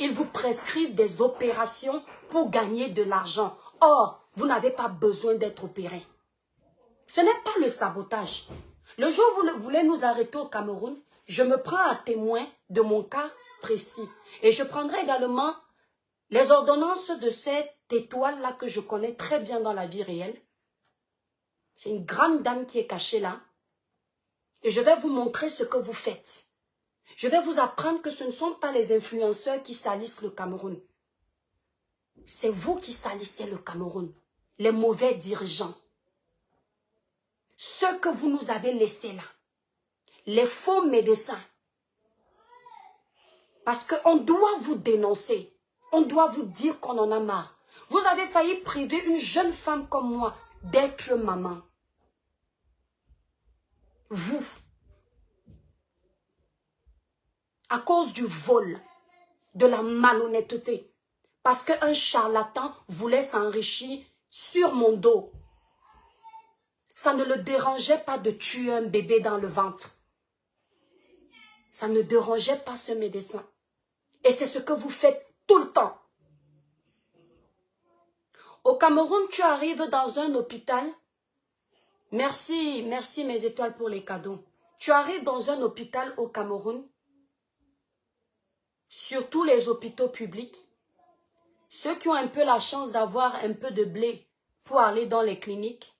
Ils vous prescrivent des opérations pour gagner de l'argent. Or, vous n'avez pas besoin d'être opéré. Ce n'est pas le sabotage. Le jour où vous voulez nous arrêter au Cameroun, je me prends à témoin de mon cas précis. Et je prendrai également les ordonnances de cette étoile-là que je connais très bien dans la vie réelle. C'est une grande dame qui est cachée là. Et je vais vous montrer ce que vous faites. Je vais vous apprendre que ce ne sont pas les influenceurs qui salissent le Cameroun. C'est vous qui salissez le Cameroun. Les mauvais dirigeants. Ceux que vous nous avez laissés là. Les faux médecins. Parce qu'on doit vous dénoncer. On doit vous dire qu'on en a marre. Vous avez failli priver une jeune femme comme moi d'être maman. Vous. À cause du vol, de la malhonnêteté. Parce qu'un charlatan voulait s'enrichir sur mon dos. Ça ne le dérangeait pas de tuer un bébé dans le ventre. Ça ne dérangeait pas ce médecin. Et c'est ce que vous faites tout le temps. Au Cameroun, tu arrives dans un hôpital. Merci mes étoiles pour les cadeaux. Tu arrives dans un hôpital au Cameroun. Surtout les hôpitaux publics. Ceux qui ont un peu la chance d'avoir un peu de blé pour aller dans les cliniques,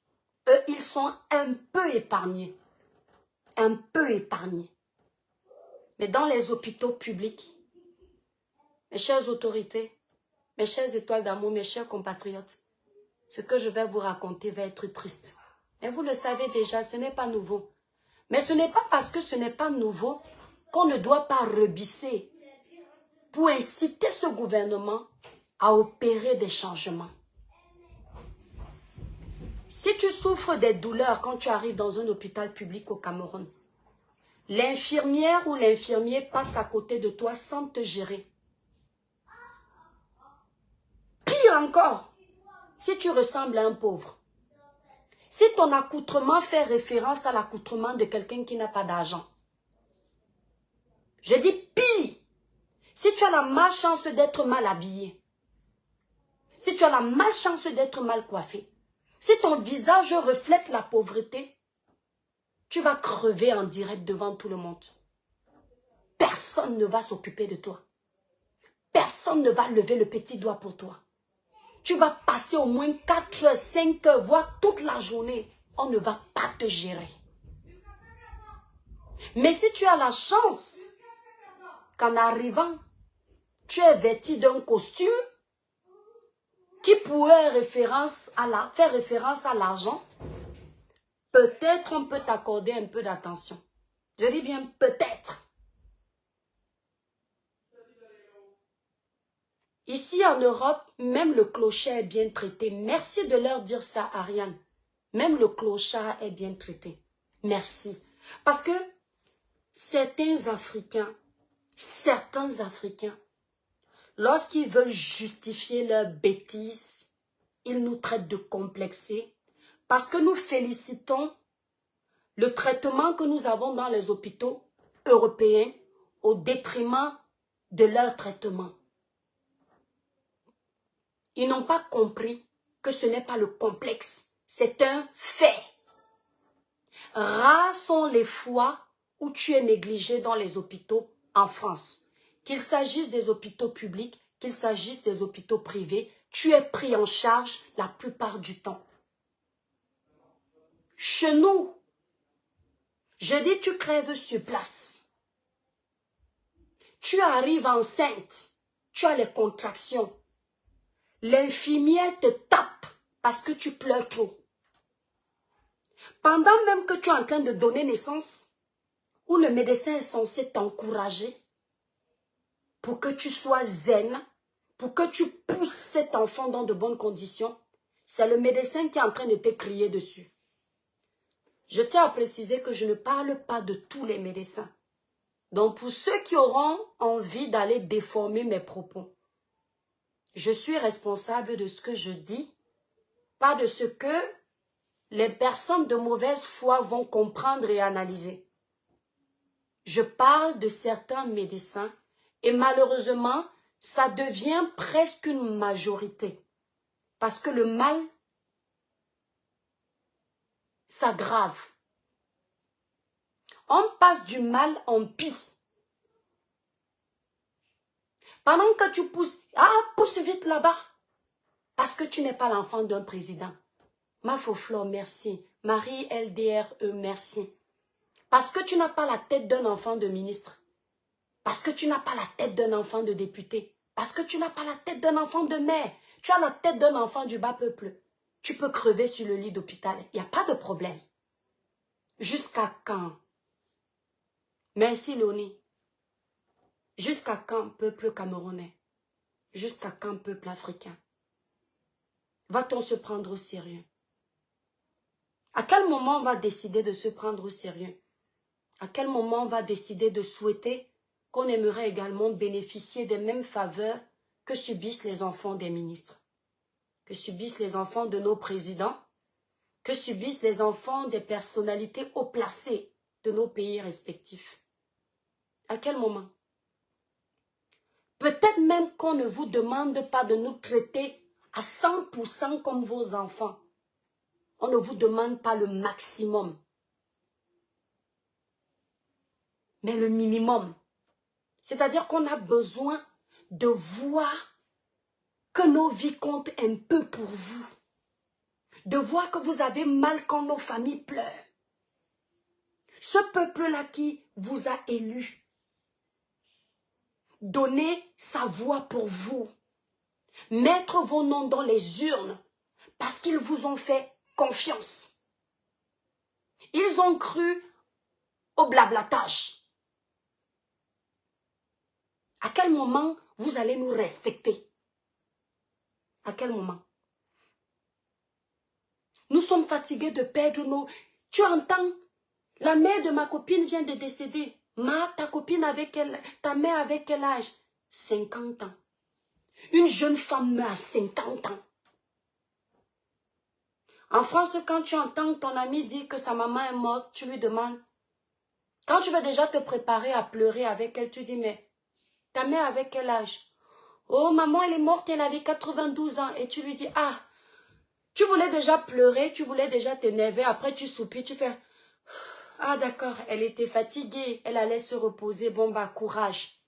eux, ils sont un peu épargnés. un peu épargnés. Mais dans les hôpitaux publics, mes chères autorités, mes chères étoiles d'amour, mes chers compatriotes, ce que je vais vous raconter va être triste. Et vous le savez déjà, ce n'est pas nouveau. Mais ce n'est pas parce que ce n'est pas nouveau qu'on ne doit pas rebisser pour inciter ce gouvernement à opérer des changements. Si tu souffres des douleurs quand tu arrives dans un hôpital public au Cameroun, l'infirmière ou l'infirmier passe à côté de toi sans te gérer. Pire encore, si tu ressembles à un pauvre, si ton accoutrement fait référence à l'accoutrement de quelqu'un qui n'a pas d'argent, je dis pire, si tu as la malchance d'être mal habillé, si tu as la malchance d'être mal coiffé, si ton visage reflète la pauvreté, tu vas crever en direct devant tout le monde. Personne ne va s'occuper de toi. Personne ne va lever le petit doigt pour toi. Tu vas passer au moins 4 heures, 5 heures, voire toute la journée. On ne va pas te gérer. Mais si tu as la chance qu'en arrivant, tu es vêtu d'un costume qui pourrait faire référence à l'argent, peut-être on peut t'accorder un peu d'attention. Je dis bien peut-être. Ici en Europe, même le clochard est bien traité. Merci de leur dire ça, Ariane. Même le clochard est bien traité. Merci. Parce que certains Africains, lorsqu'ils veulent justifier leurs bêtises, ils nous traitent de complexés. Parce que nous félicitons le traitement que nous avons dans les hôpitaux européens au détriment de leur traitement. Ils n'ont pas compris que ce n'est pas le complexe, c'est un fait. Rares sont les fois où tu es négligé dans les hôpitaux en France. Qu'il s'agisse des hôpitaux publics, qu'il s'agisse des hôpitaux privés, tu es pris en charge la plupart du temps. Chez nous, je dis tu crèves sur place. Tu arrives enceinte, tu as les contractions. L'infirmière te tape parce que tu pleures trop. Pendant même que tu es en train de donner naissance, où le médecin est censé t'encourager pour que tu sois zen, pour que tu pousses cet enfant dans de bonnes conditions, c'est le médecin qui est en train de te crier dessus. Je tiens à préciser que je ne parle pas de tous les médecins. Donc pour ceux qui auront envie d'aller déformer mes propos, je suis responsable de ce que je dis, pas de ce que les personnes de mauvaise foi vont comprendre et analyser. Je parle de certains médecins et malheureusement, ça devient presque une majorité. Parce que le mal s'aggrave. On passe du mal en pis. Pendant que tu pousses, pousse vite là-bas. Parce que tu n'es pas l'enfant d'un président. Ma Foflore, merci. Marie LDRE, merci. Parce que tu n'as pas la tête d'un enfant de ministre. Parce que tu n'as pas la tête d'un enfant de député. Parce que tu n'as pas la tête d'un enfant de maire. Tu as la tête d'un enfant du bas peuple. Tu peux crever sur le lit d'hôpital. Il n'y a pas de problème. Jusqu'à quand? Merci, Loni. Jusqu'à quand, peuple camerounais? Jusqu'à quand, peuple africain? Va-t-on se prendre au sérieux? À quel moment on va décider de se prendre au sérieux? À quel moment on va décider de souhaiter qu'on aimerait également bénéficier des mêmes faveurs que subissent les enfants des ministres, que subissent les enfants de nos présidents, que subissent les enfants des personnalités haut placées de nos pays respectifs? À quel moment? Peut-être même qu'on ne vous demande pas de nous traiter à 100% comme vos enfants. On ne vous demande pas le maximum, mais le minimum. C'est-à-dire qu'on a besoin de voir que nos vies comptent un peu pour vous. De voir que vous avez mal quand nos familles pleurent. Ce peuple-là qui vous a élu. Donnez sa voix pour vous. Mettre vos noms dans les urnes parce qu'ils vous ont fait confiance. Ils ont cru au blablatage. À quel moment vous allez nous respecter? À quel moment? Nous sommes fatigués de perdre nos... Tu entends? La mère de ma copine vient de décéder. Ta copine avec elle, ta mère avec quel âge? 50 ans. Une jeune femme meurt à 50 ans. En France, quand tu entends ton ami dire que sa maman est morte, tu lui demandes. Quand tu veux déjà te préparer à pleurer avec elle, tu dis, mais ta mère avec quel âge? Oh, maman, elle est morte, elle avait 92 ans. Et tu lui dis, ah, tu voulais déjà pleurer, tu voulais déjà t'énerver. Après, tu soupires, tu fais, ah d'accord, elle était fatiguée, elle allait se reposer. Bon, bah, courage.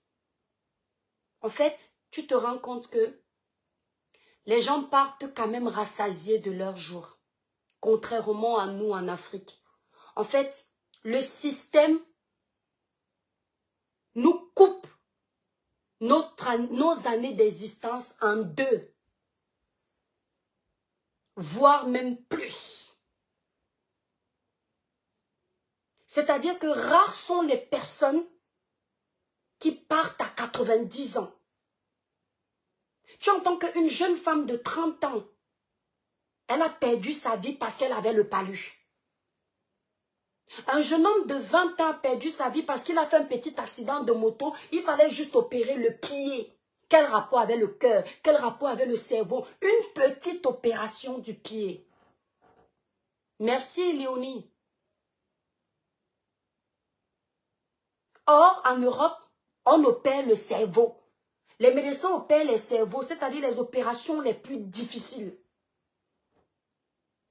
En fait, tu te rends compte que les gens partent quand même rassasiés de leur jour. Contrairement à nous en Afrique. En fait, le système nous coupe nos années d'existence en deux, voire même plus. C'est-à-dire que rares sont les personnes qui partent à 90 ans. Tu entends qu'une jeune femme de 30 ans, elle a perdu sa vie parce qu'elle avait le palu. Un jeune homme de 20 ans a perdu sa vie parce qu'il a fait un petit accident de moto. Il fallait juste opérer le pied. Quel rapport avec le cœur? Quel rapport avec le cerveau? Une petite opération du pied. Merci, Léonie. Or, en Europe, on opère le cerveau. Les médecins opèrent les cerveaux, c'est-à-dire les opérations les plus difficiles.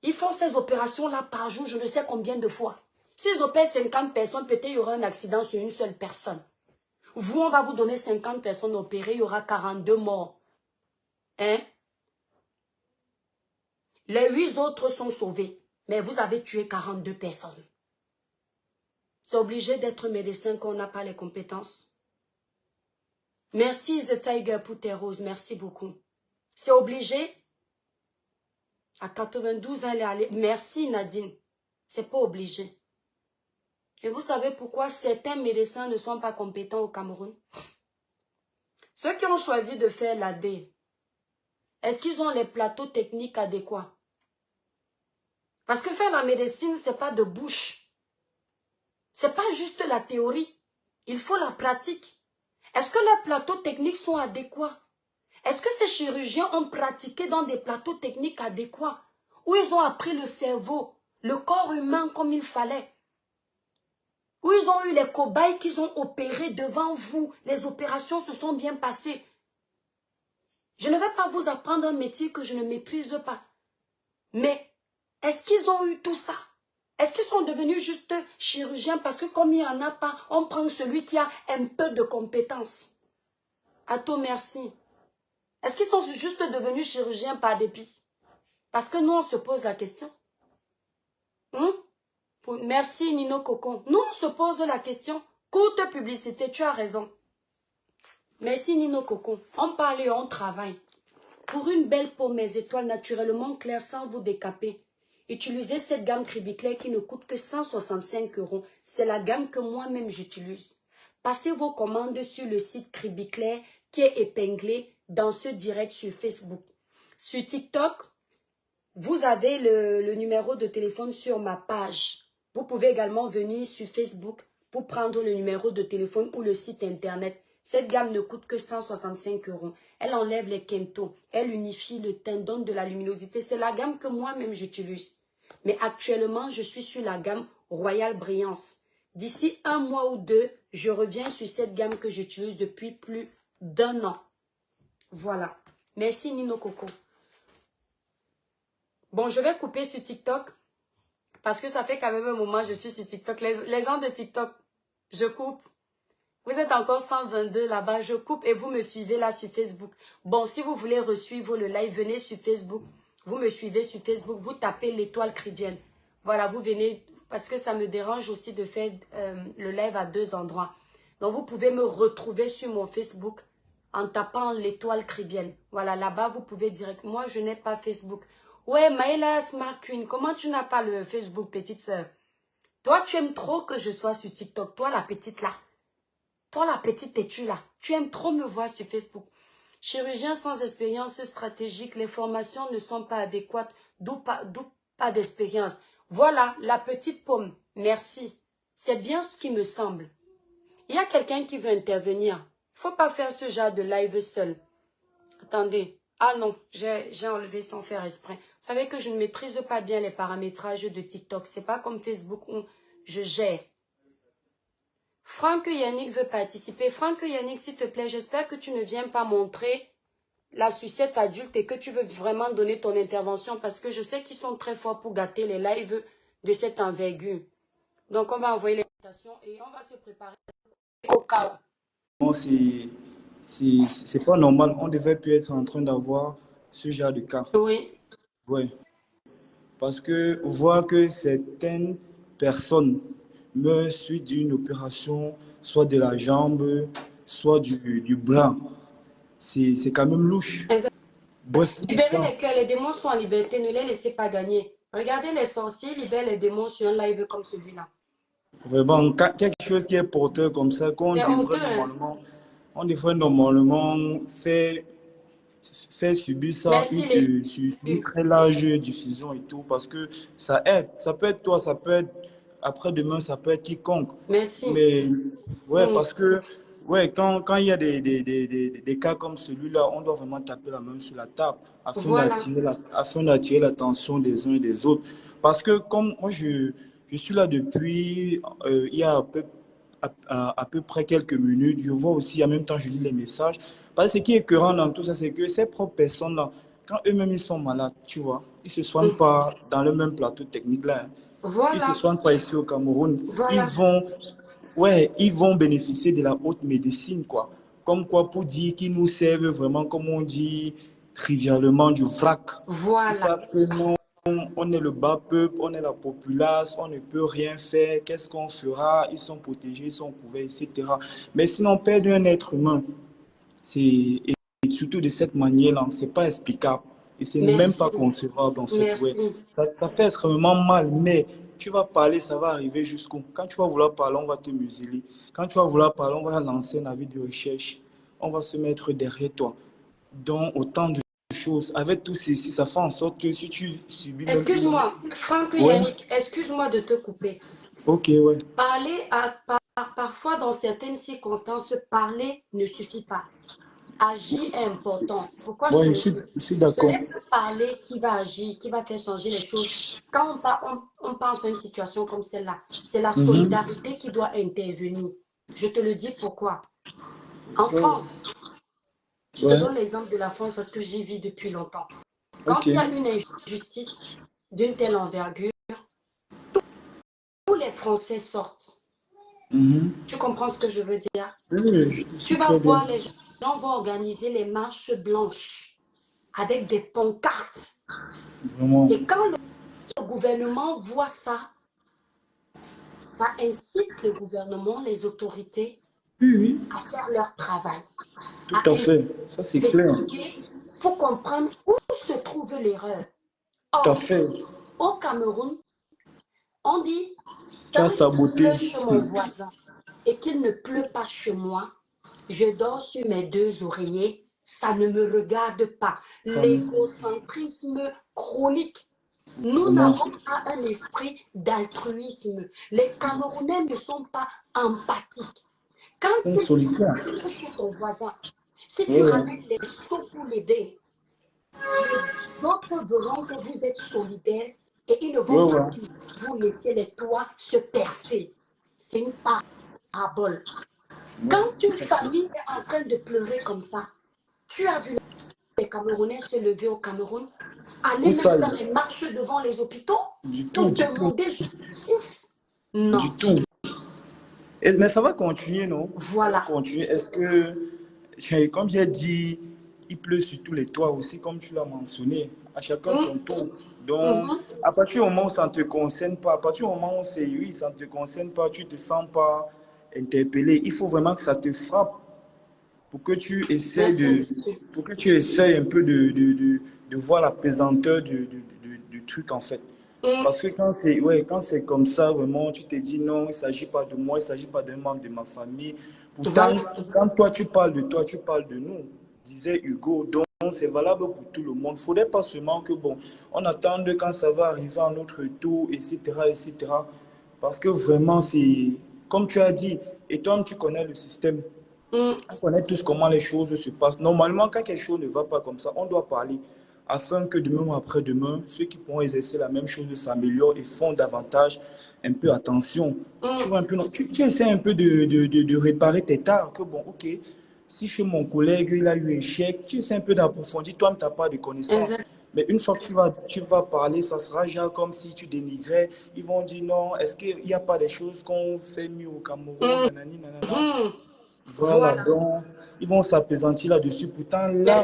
Ils font ces opérations-là par jour, je ne sais combien de fois. S'ils opèrent 50 personnes, peut-être il y aura un accident sur une seule personne. Vous, on va vous donner 50 personnes opérées, il y aura 42 morts. Hein? Les 8 autres sont sauvés, mais vous avez tué 42 personnes. C'est obligé d'être médecin quand on n'a pas les compétences. Merci The Tiger pour tes roses, merci beaucoup. C'est obligé. À 92 ans, elle est allée. Merci Nadine. C'est pas obligé. Et vous savez pourquoi certains médecins ne sont pas compétents au Cameroun? Ceux qui ont choisi de faire l'AD, est-ce qu'ils ont les plateaux techniques adéquats? Parce que faire la médecine, ce n'est pas de bouche. Ce n'est pas juste la théorie. Il faut la pratique. Est-ce que leurs plateaux techniques sont adéquats? Est-ce que ces chirurgiens ont pratiqué dans des plateaux techniques adéquats? Où ils ont appris le cerveau, le corps humain comme il fallait? Où ils ont eu les cobayes qu'ils ont opérés devant vous. Les opérations se sont bien passées. Je ne vais pas vous apprendre un métier que je ne maîtrise pas. Mais est-ce qu'ils ont eu tout ça? Est-ce qu'ils sont devenus juste chirurgiens parce que comme il n'y en a pas, on prend celui qui a un peu de compétences? À toi, merci. Est-ce qu'ils sont juste devenus chirurgiens par dépit? Parce que nous, on se pose la question. Merci Nino Cocon. Nous, on se pose la question. Courte publicité, tu as raison. Merci Nino Cocon. On parle et on travaille. Pour une belle peau, mes étoiles naturellement claires sans vous décaper. Utilisez cette gamme Cribiclair qui ne coûte que 165 €. C'est la gamme que moi-même j'utilise. Passez vos commandes sur le site Cribiclair qui est épinglé dans ce direct sur Facebook. Sur TikTok, vous avez le numéro de téléphone sur ma page. Vous pouvez également venir sur Facebook pour prendre le numéro de téléphone ou le site internet. Cette gamme ne coûte que 165 €. Elle enlève les quintos. Elle unifie le teint, donne de la luminosité. C'est la gamme que moi-même j'utilise. Mais actuellement, je suis sur la gamme Royal Brillance. D'ici 1 mois ou 2, je reviens sur cette gamme que j'utilise depuis plus d'1 an. Voilà. Merci Nino Coco. Bon, je vais couper sur TikTok. Parce que ça fait quand même un moment que je suis sur TikTok. Les gens de TikTok, je coupe. Vous êtes encore 122 là-bas. Je coupe et vous me suivez là sur Facebook. Bon, si vous voulez resuivre le live, venez sur Facebook. Vous me suivez sur Facebook. Vous tapez l'étoile Cribienne. Voilà, vous venez. parce que ça me dérange aussi de faire le live à 2 endroits. Donc, vous pouvez me retrouver sur mon Facebook en tapant l'étoile Kribiel. Voilà, là-bas, vous pouvez direct. Moi, je n'ai pas Facebook. Ouais, Maïla Smart Queen, comment tu n'as pas le Facebook, petite sœur? Toi, tu aimes trop que je sois sur TikTok. Toi, la petite là. Toi, la petite têtue là. Tu aimes trop me voir sur Facebook. Chirurgien sans expérience stratégique, les formations ne sont pas adéquates, d'où pas d'expérience. Voilà, la petite pomme. Merci. C'est bien ce qui me semble. Il y a quelqu'un qui veut intervenir. Il ne faut pas faire ce genre de live seul. Attendez. Ah non, j'ai enlevé sans faire exprès. Vous savez que je ne maîtrise pas bien les paramétrages de TikTok. C'est pas comme Facebook où je gère. Franck Yannick veut participer. Franck Yannick, s'il te plaît, j'espère que tu ne viens pas montrer la sucette adulte et que tu veux vraiment donner ton intervention parce que je sais qu'ils sont très forts pour gâter les lives de cette envergure. Donc, on va envoyer l'invitation et on va se préparer au cas où. Non, c'est pas normal. On devait plus être en train d'avoir ce genre de cas. Oui. Oui. Parce que voir que certaines personnes meurent suite d'une opération, soit de la jambe, soit du bras, c'est quand même louche. Bref, Libérez les cœurs, les démons sont en liberté, ne les laissez pas gagner. Regardez les sorciers, libèrent les démons sur un live comme celui-là. vraiment, quelque chose qui est porteur comme ça, qu'on C'est honteux, devrait normalement faire subir ça Merci une très large diffusion et tout, parce que ça aide. Ça peut être toi, ça peut être après-demain, ça peut être quiconque. Merci. Mais ouais, parce que ouais, quand il y a des cas comme celui-là, on doit vraiment taper la main sur la table afin d'attirer l'attention des uns et des autres. Parce que comme moi, je suis là depuis il y a à peu près quelques minutes. Je vois aussi, en même temps, je lis les messages. Parce que ce qui est écœurant dans tout ça, c'est que ces propres personnes-là, quand eux-mêmes ils sont malades, tu vois, ils ne se soignent pas dans le même plateau technique-là. Ils ne se soignent pas ici au Cameroun. Ils vont bénéficier de la haute médecine, quoi. Comme quoi, pour dire qu'ils nous servent vraiment, comme on dit trivialement, du vrac. Ils savent que nous, on est le bas peuple, on est la populace, on ne peut rien faire. Qu'est-ce qu'on fera? Ils sont protégés, ils sont couverts, etc. Mais sinon, perdre un être humain, et surtout de cette manière-là, c'est pas explicable. Et c'est même pas concevable en fait. Ouais. Ça fait extrêmement mal, mais tu vas parler, ça va arriver jusqu'où? Quand tu vas vouloir parler, on va te museler. Quand tu vas vouloir parler, on va lancer un avis de recherche. On va se mettre derrière toi. Donc, autant de choses. Avec tout ceci, ça fait en sorte que si tu subis... Excuse-moi, Franck Yannick, excuse-moi de te couper. Ok, ouais. Parler, parfois dans certaines circonstances, parler ne suffit pas. Agir est important. Pourquoi je suis d'accord. Ce n'est pas parler qui va agir, qui va faire changer les choses. Quand on pense à une situation comme celle-là, c'est la solidarité qui doit intervenir. Je te le dis pourquoi. En France, je te donne l'exemple de la France parce que j'y vis depuis longtemps. Quand il y a une injustice d'une telle envergure, tous les Français sortent. Tu comprends ce que je veux dire? Oui, tu vas voir les gens vont organiser les marches blanches avec des pancartes. Vraiment. Et quand le gouvernement voit ça, ça incite le gouvernement, les autorités, à faire leur travail. Tout à fait, ça c'est clair. Pour comprendre où se trouve l'erreur. Tout à fait. Au Cameroun, on dit, tant qu'il pleut chez mon voisin et qu'il ne pleut pas chez moi, je dors sur mes 2 oreillers, ça ne me regarde pas. L'égocentrisme chronique. Nous n'avons pas un esprit d'altruisme. Les Camerounais ne sont pas empathiques. Quand tu es chez ton voisin, si tu ramènes les sous pour l'aider, les autres verront que vous êtes solidaires et ils ne vont pas vous laisser les toits se percer. C'est une parabole. Quand une famille est en train de pleurer comme ça, tu as vu les Camerounais se lever au Cameroun, aller même faire des marches devant les hôpitaux pour demander justice? Non. Du tout. Mais ça va continuer, non? Voilà. Ça va continuer. Est-ce que, comme j'ai dit, il pleut sur tous les toits aussi, comme tu l'as mentionné. À chacun son tour. Donc, à partir du moment où ça ne te concerne pas, à partir du moment où c'est oui, ça ne te concerne pas, tu ne te sens pas interpellé, il faut vraiment que ça te frappe pour que tu essaies pour que tu essaies un peu de voir la pesanteur du truc en fait. Parce que quand c'est comme ça, vraiment, tu te dis non, il ne s'agit pas de moi, il ne s'agit pas d'un membre de ma famille. Pourtant, quand toi, tu parles de toi, tu parles de nous, disait Hugo. Donc, c'est valable pour tout le monde. Il ne faudrait pas seulement que, bon, on attende quand ça va arriver à notre tour, etc., etc. Parce que vraiment, c'est, comme tu as dit, et toi, tu connais le système. On connaît tous comment les choses se passent. Normalement, quand quelque chose ne va pas comme ça, on doit parler afin que demain ou après-demain, ceux qui pourront exercer la même chose s'améliorent et font davantage un peu attention. Tu vois un peu, tu essaies un peu de réparer tes tares. Que bon, ok, si chez mon collègue, il a eu échec, tu essaies un peu d'approfondir. Toi, tu n'as pas de connaissances. Mais une fois que tu vas parler, ça sera genre comme si tu dénigrais. Ils vont dire non, est-ce qu'il n'y a pas des choses qu'on fait mieux au Cameroun, nanani, nanana. Voilà, donc ils vont s'appesantir là-dessus. Pourtant, là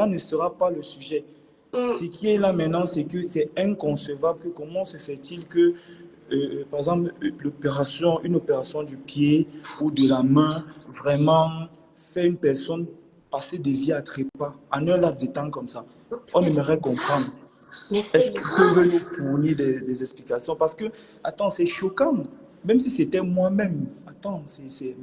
ne sera pas le sujet. Ce qui est là maintenant, c'est que c'est inconcevable que comment se fait-il que, par exemple, une opération du pied ou de la main, vraiment fait une personne passer des vies à trépas en un laps de temps comme ça. On aimerait comprendre. Mais Est-ce c'est qu'ils peuvent grave. nous fournir des explications? Parce que, attends, c'est choquant. Même si c'était moi-même, attends, c'est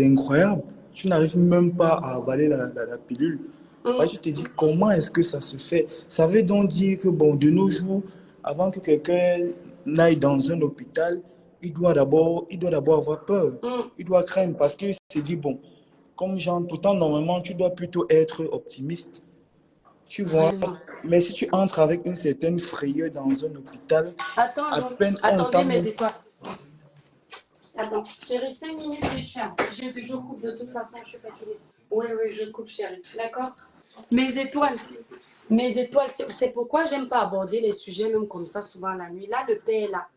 incroyable. Tu n'arrives même pas à avaler la pilule. Ouais, tu te dis, comment est-ce que ça se fait? Ça veut donc dire que, bon, de nos jours, avant que quelqu'un n'aille dans un hôpital, il doit d'abord avoir peur. Il doit craindre parce qu'il se dit, bon, comme genre, pourtant, normalement, tu dois plutôt être optimiste. Tu vois, mais si tu entres avec une certaine frayeur dans un hôpital, à peine on Attendez t'emmène. mes étoiles. Attends, chérie, 5 minutes déjà. Je coupe de toute façon, je suis fatiguée. Oui, je coupe, chérie. D'accord? Mes étoiles, c'est pourquoi j'aime pas aborder les sujets même comme ça souvent la nuit. Là, le père est là.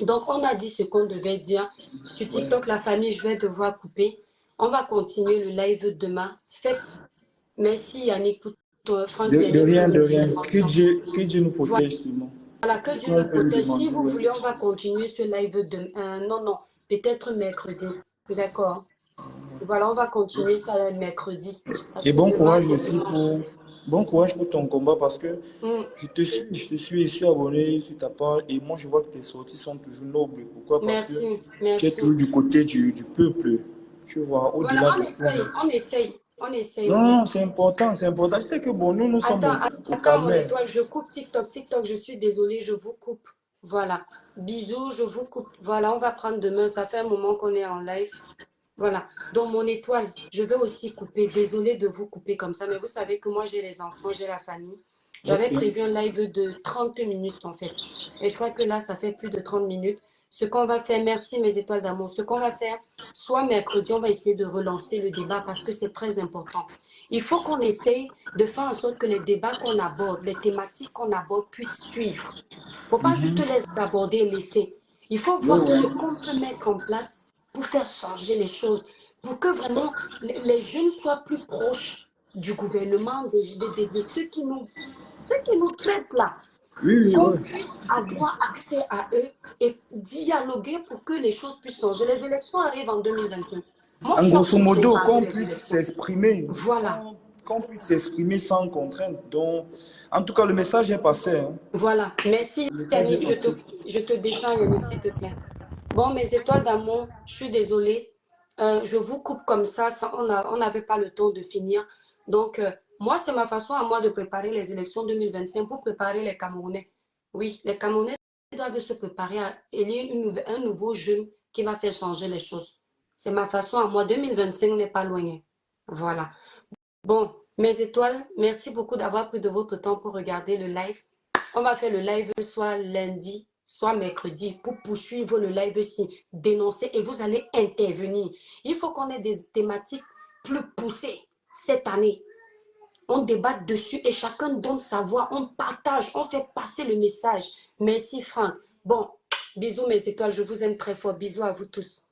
Donc, on a dit ce qu'on devait dire. Sur TikTok, la famille, je vais devoir couper. On va continuer le live demain. Faites. Merci Yannick, Franck De Yannick. rien, de rien. Que Dieu nous protège seulement. Voilà, que C'est ce Dieu qu'on nous peut lui protège. Si demander. vous Ouais. voulez, on va continuer ce live demain. Non, non, peut-être mercredi. D'accord. Voilà, on va continuer ça mercredi. Parce Et que bon demain, courage c'est aussi dimanche. bon courage pour ton combat parce que Mm. je suis abonné sur ta page et moi je vois que tes sorties sont toujours nobles. Pourquoi? Parce que Merci, tu es merci. toujours du côté du peuple. Tu vois, Voilà, au-delà on de ça. essaye, on essaye, on essaye, oui. Non, c'est important, c'est important. Je sais que bon, nous sommes Attends, au attends, mon Cameroun. étoile, je coupe TikTok. TikTok, je suis désolée, je vous coupe. Voilà. Bisous, je vous coupe. Voilà, on va prendre demain. Ça fait un moment qu'on est en live. Voilà. Donc, mon étoile, je vais aussi couper. Désolée de vous couper comme ça, mais vous savez que moi, j'ai les enfants, j'ai la famille. J'avais Ok. prévu un live de 30 minutes, en fait. Et je crois que là, ça fait plus de 30 minutes. Ce qu'on va faire, merci mes étoiles d'amour. Ce qu'on va faire, soit mercredi, on va essayer de relancer le débat parce que c'est très important. Il faut qu'on essaye de faire en sorte que les débats qu'on aborde, les thématiques qu'on aborde puissent suivre. Il ne faut pas juste les aborder et laisser. Il faut Ouais, voir ouais. ce qu'on peut mettre en place pour faire changer les choses, pour que vraiment les jeunes soient plus proches du gouvernement, de ceux qui nous traitent là, Oui, oui, qu'on ouais. puisse avoir accès à eux et dialoguer pour que les choses puissent changer. Les élections arrivent en 2025. Moi, je En suis en grosso train de modo, préparer qu'on les puisse élections. s'exprimer, Voilà. qu'on puisse s'exprimer sans contrainte. Donc, en tout cas, le message est passé. Hein. Voilà. Merci, Le message est Yannick. passé. Je te descends, Yannick, s'il te plaît. Bon, mes étoiles d'amour, je suis désolée. Je vous coupe comme ça, on n'avait pas le temps de finir. Donc, moi, c'est ma façon à moi de préparer les élections 2025 pour préparer les Camerounais. Oui, les Camerounais doivent se préparer à élire un nouveau jeune qui va faire changer les choses. C'est ma façon à moi. 2025 n'est pas loin. Hein. Voilà. Bon, mes étoiles, merci beaucoup d'avoir pris de votre temps pour regarder le live. On va faire le live soit lundi, soit mercredi pour poursuivre le live ici, dénoncer et vous allez intervenir. Il faut qu'on ait des thématiques plus poussées cette année. On débat dessus et chacun donne sa voix, on partage, on fait passer le message. Merci Franck. Bon, bisous mes étoiles, je vous aime très fort. Bisous à vous tous.